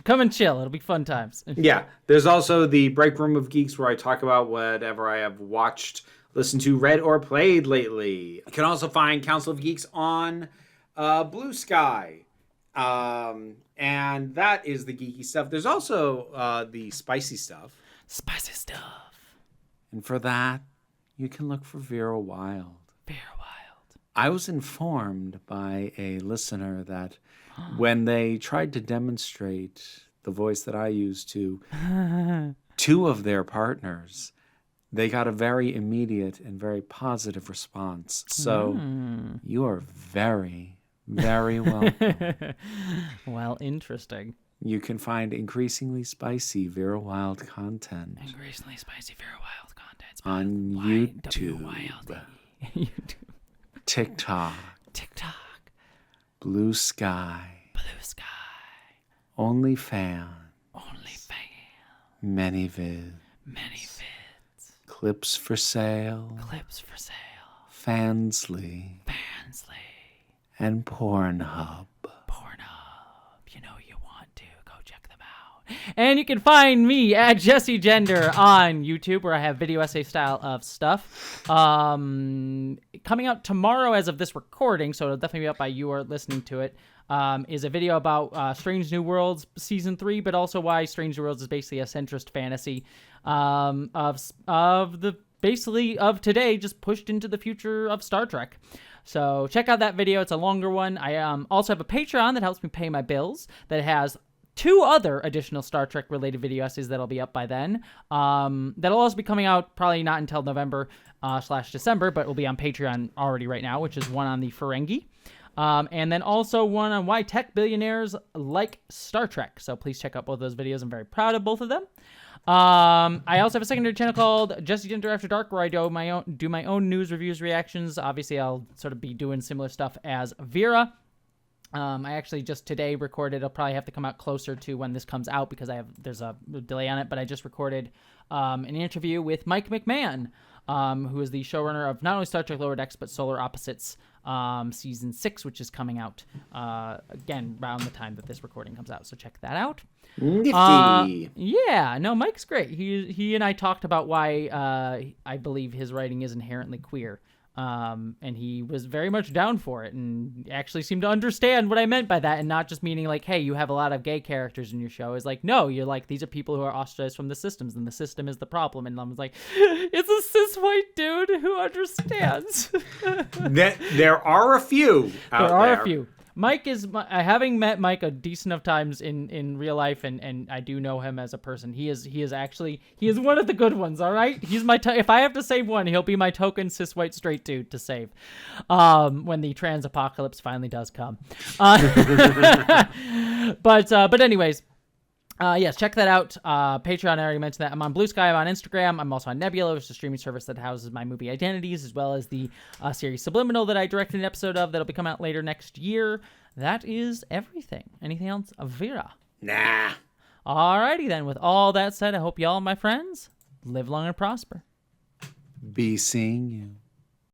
Come and chill. It'll be fun times. Yeah. There's also the Break Room of Geeks where I talk about whatever I have watched, listened to, read, or played lately. You can also find Council of Geeks on Blue Sky. And that is the geeky stuff. There's also the spicy stuff. Spicy stuff. And for that, you can look for Vera Wild. Vera Wild. I was informed by a listener that when they tried to demonstrate the voice that I used to two of their partners, they got a very immediate and very positive response. So you are very, very welcome. Well, interesting. You can find increasingly spicy Vera Wild content. Increasingly spicy Vera Wild content on YouTube. YouTube. TikTok. Blue Sky. OnlyFans. ManyVids. Clips for Sale. Fansly. And Pornhub. You know you want to. Go check them out. And you can find me at Jesse Gender on YouTube, where I have video essay style of stuff. Coming out tomorrow as of this recording, so it'll definitely be up by you or listening to it, is a video about Strange New Worlds Season 3, but also why Strange New Worlds is basically a centrist fantasy of today, just pushed into the future of Star Trek. So check out that video. It's a longer one. I also have a Patreon that helps me pay my bills that has 2 other additional Star Trek related video essays that'll be up by then. That'll also be coming out probably not until November / December, but will be on Patreon already right now, which is one on the Ferengi. And then also one on why tech billionaires like Star Trek. So please check out both those videos. I'm very proud of both of them. I also have a secondary channel called Jesse Gender After Dark, where I do my own news, reviews, reactions. Obviously, I'll sort of be doing similar stuff as Vera. I actually just today recorded. It'll probably have to come out closer to when this comes out because there's a delay on it. But I just recorded an interview with Mike McMahon who is the showrunner of not only Star Trek Lower Decks, but Solar Opposites season 6, which is coming out again around the time that this recording comes out. So check that out. Nifty. Yeah, no, Mike's great. He and I talked about why I believe his writing is inherently queer. And he was very much down for it and actually seemed to understand what I meant by that, and not just meaning like, hey, you have a lot of gay characters in your show. Is like, no, you're like, these are people who are ostracized from the systems, and the system is the problem. And I was like, it's a cis white dude who understands. There are a few out There are there. a few. Mike is, having met Mike a decent of times in real life, and I do know him as a person. He is one of the good ones. All right, he's my if I have to save one, he'll be my token cis white straight dude to save, when the trans apocalypse finally does come. But anyways. Yes, check that out. Patreon, I already mentioned that. I'm on Blue Sky. I'm on Instagram. I'm also on Nebula, which is a streaming service that houses my movie identities, as well as the series Subliminal that I directed an episode of that'll be coming out later next year. That is everything. Anything else, Vera? Nah. Alrighty then. With all that said, I hope y'all, my friends, live long and prosper. Be seeing you.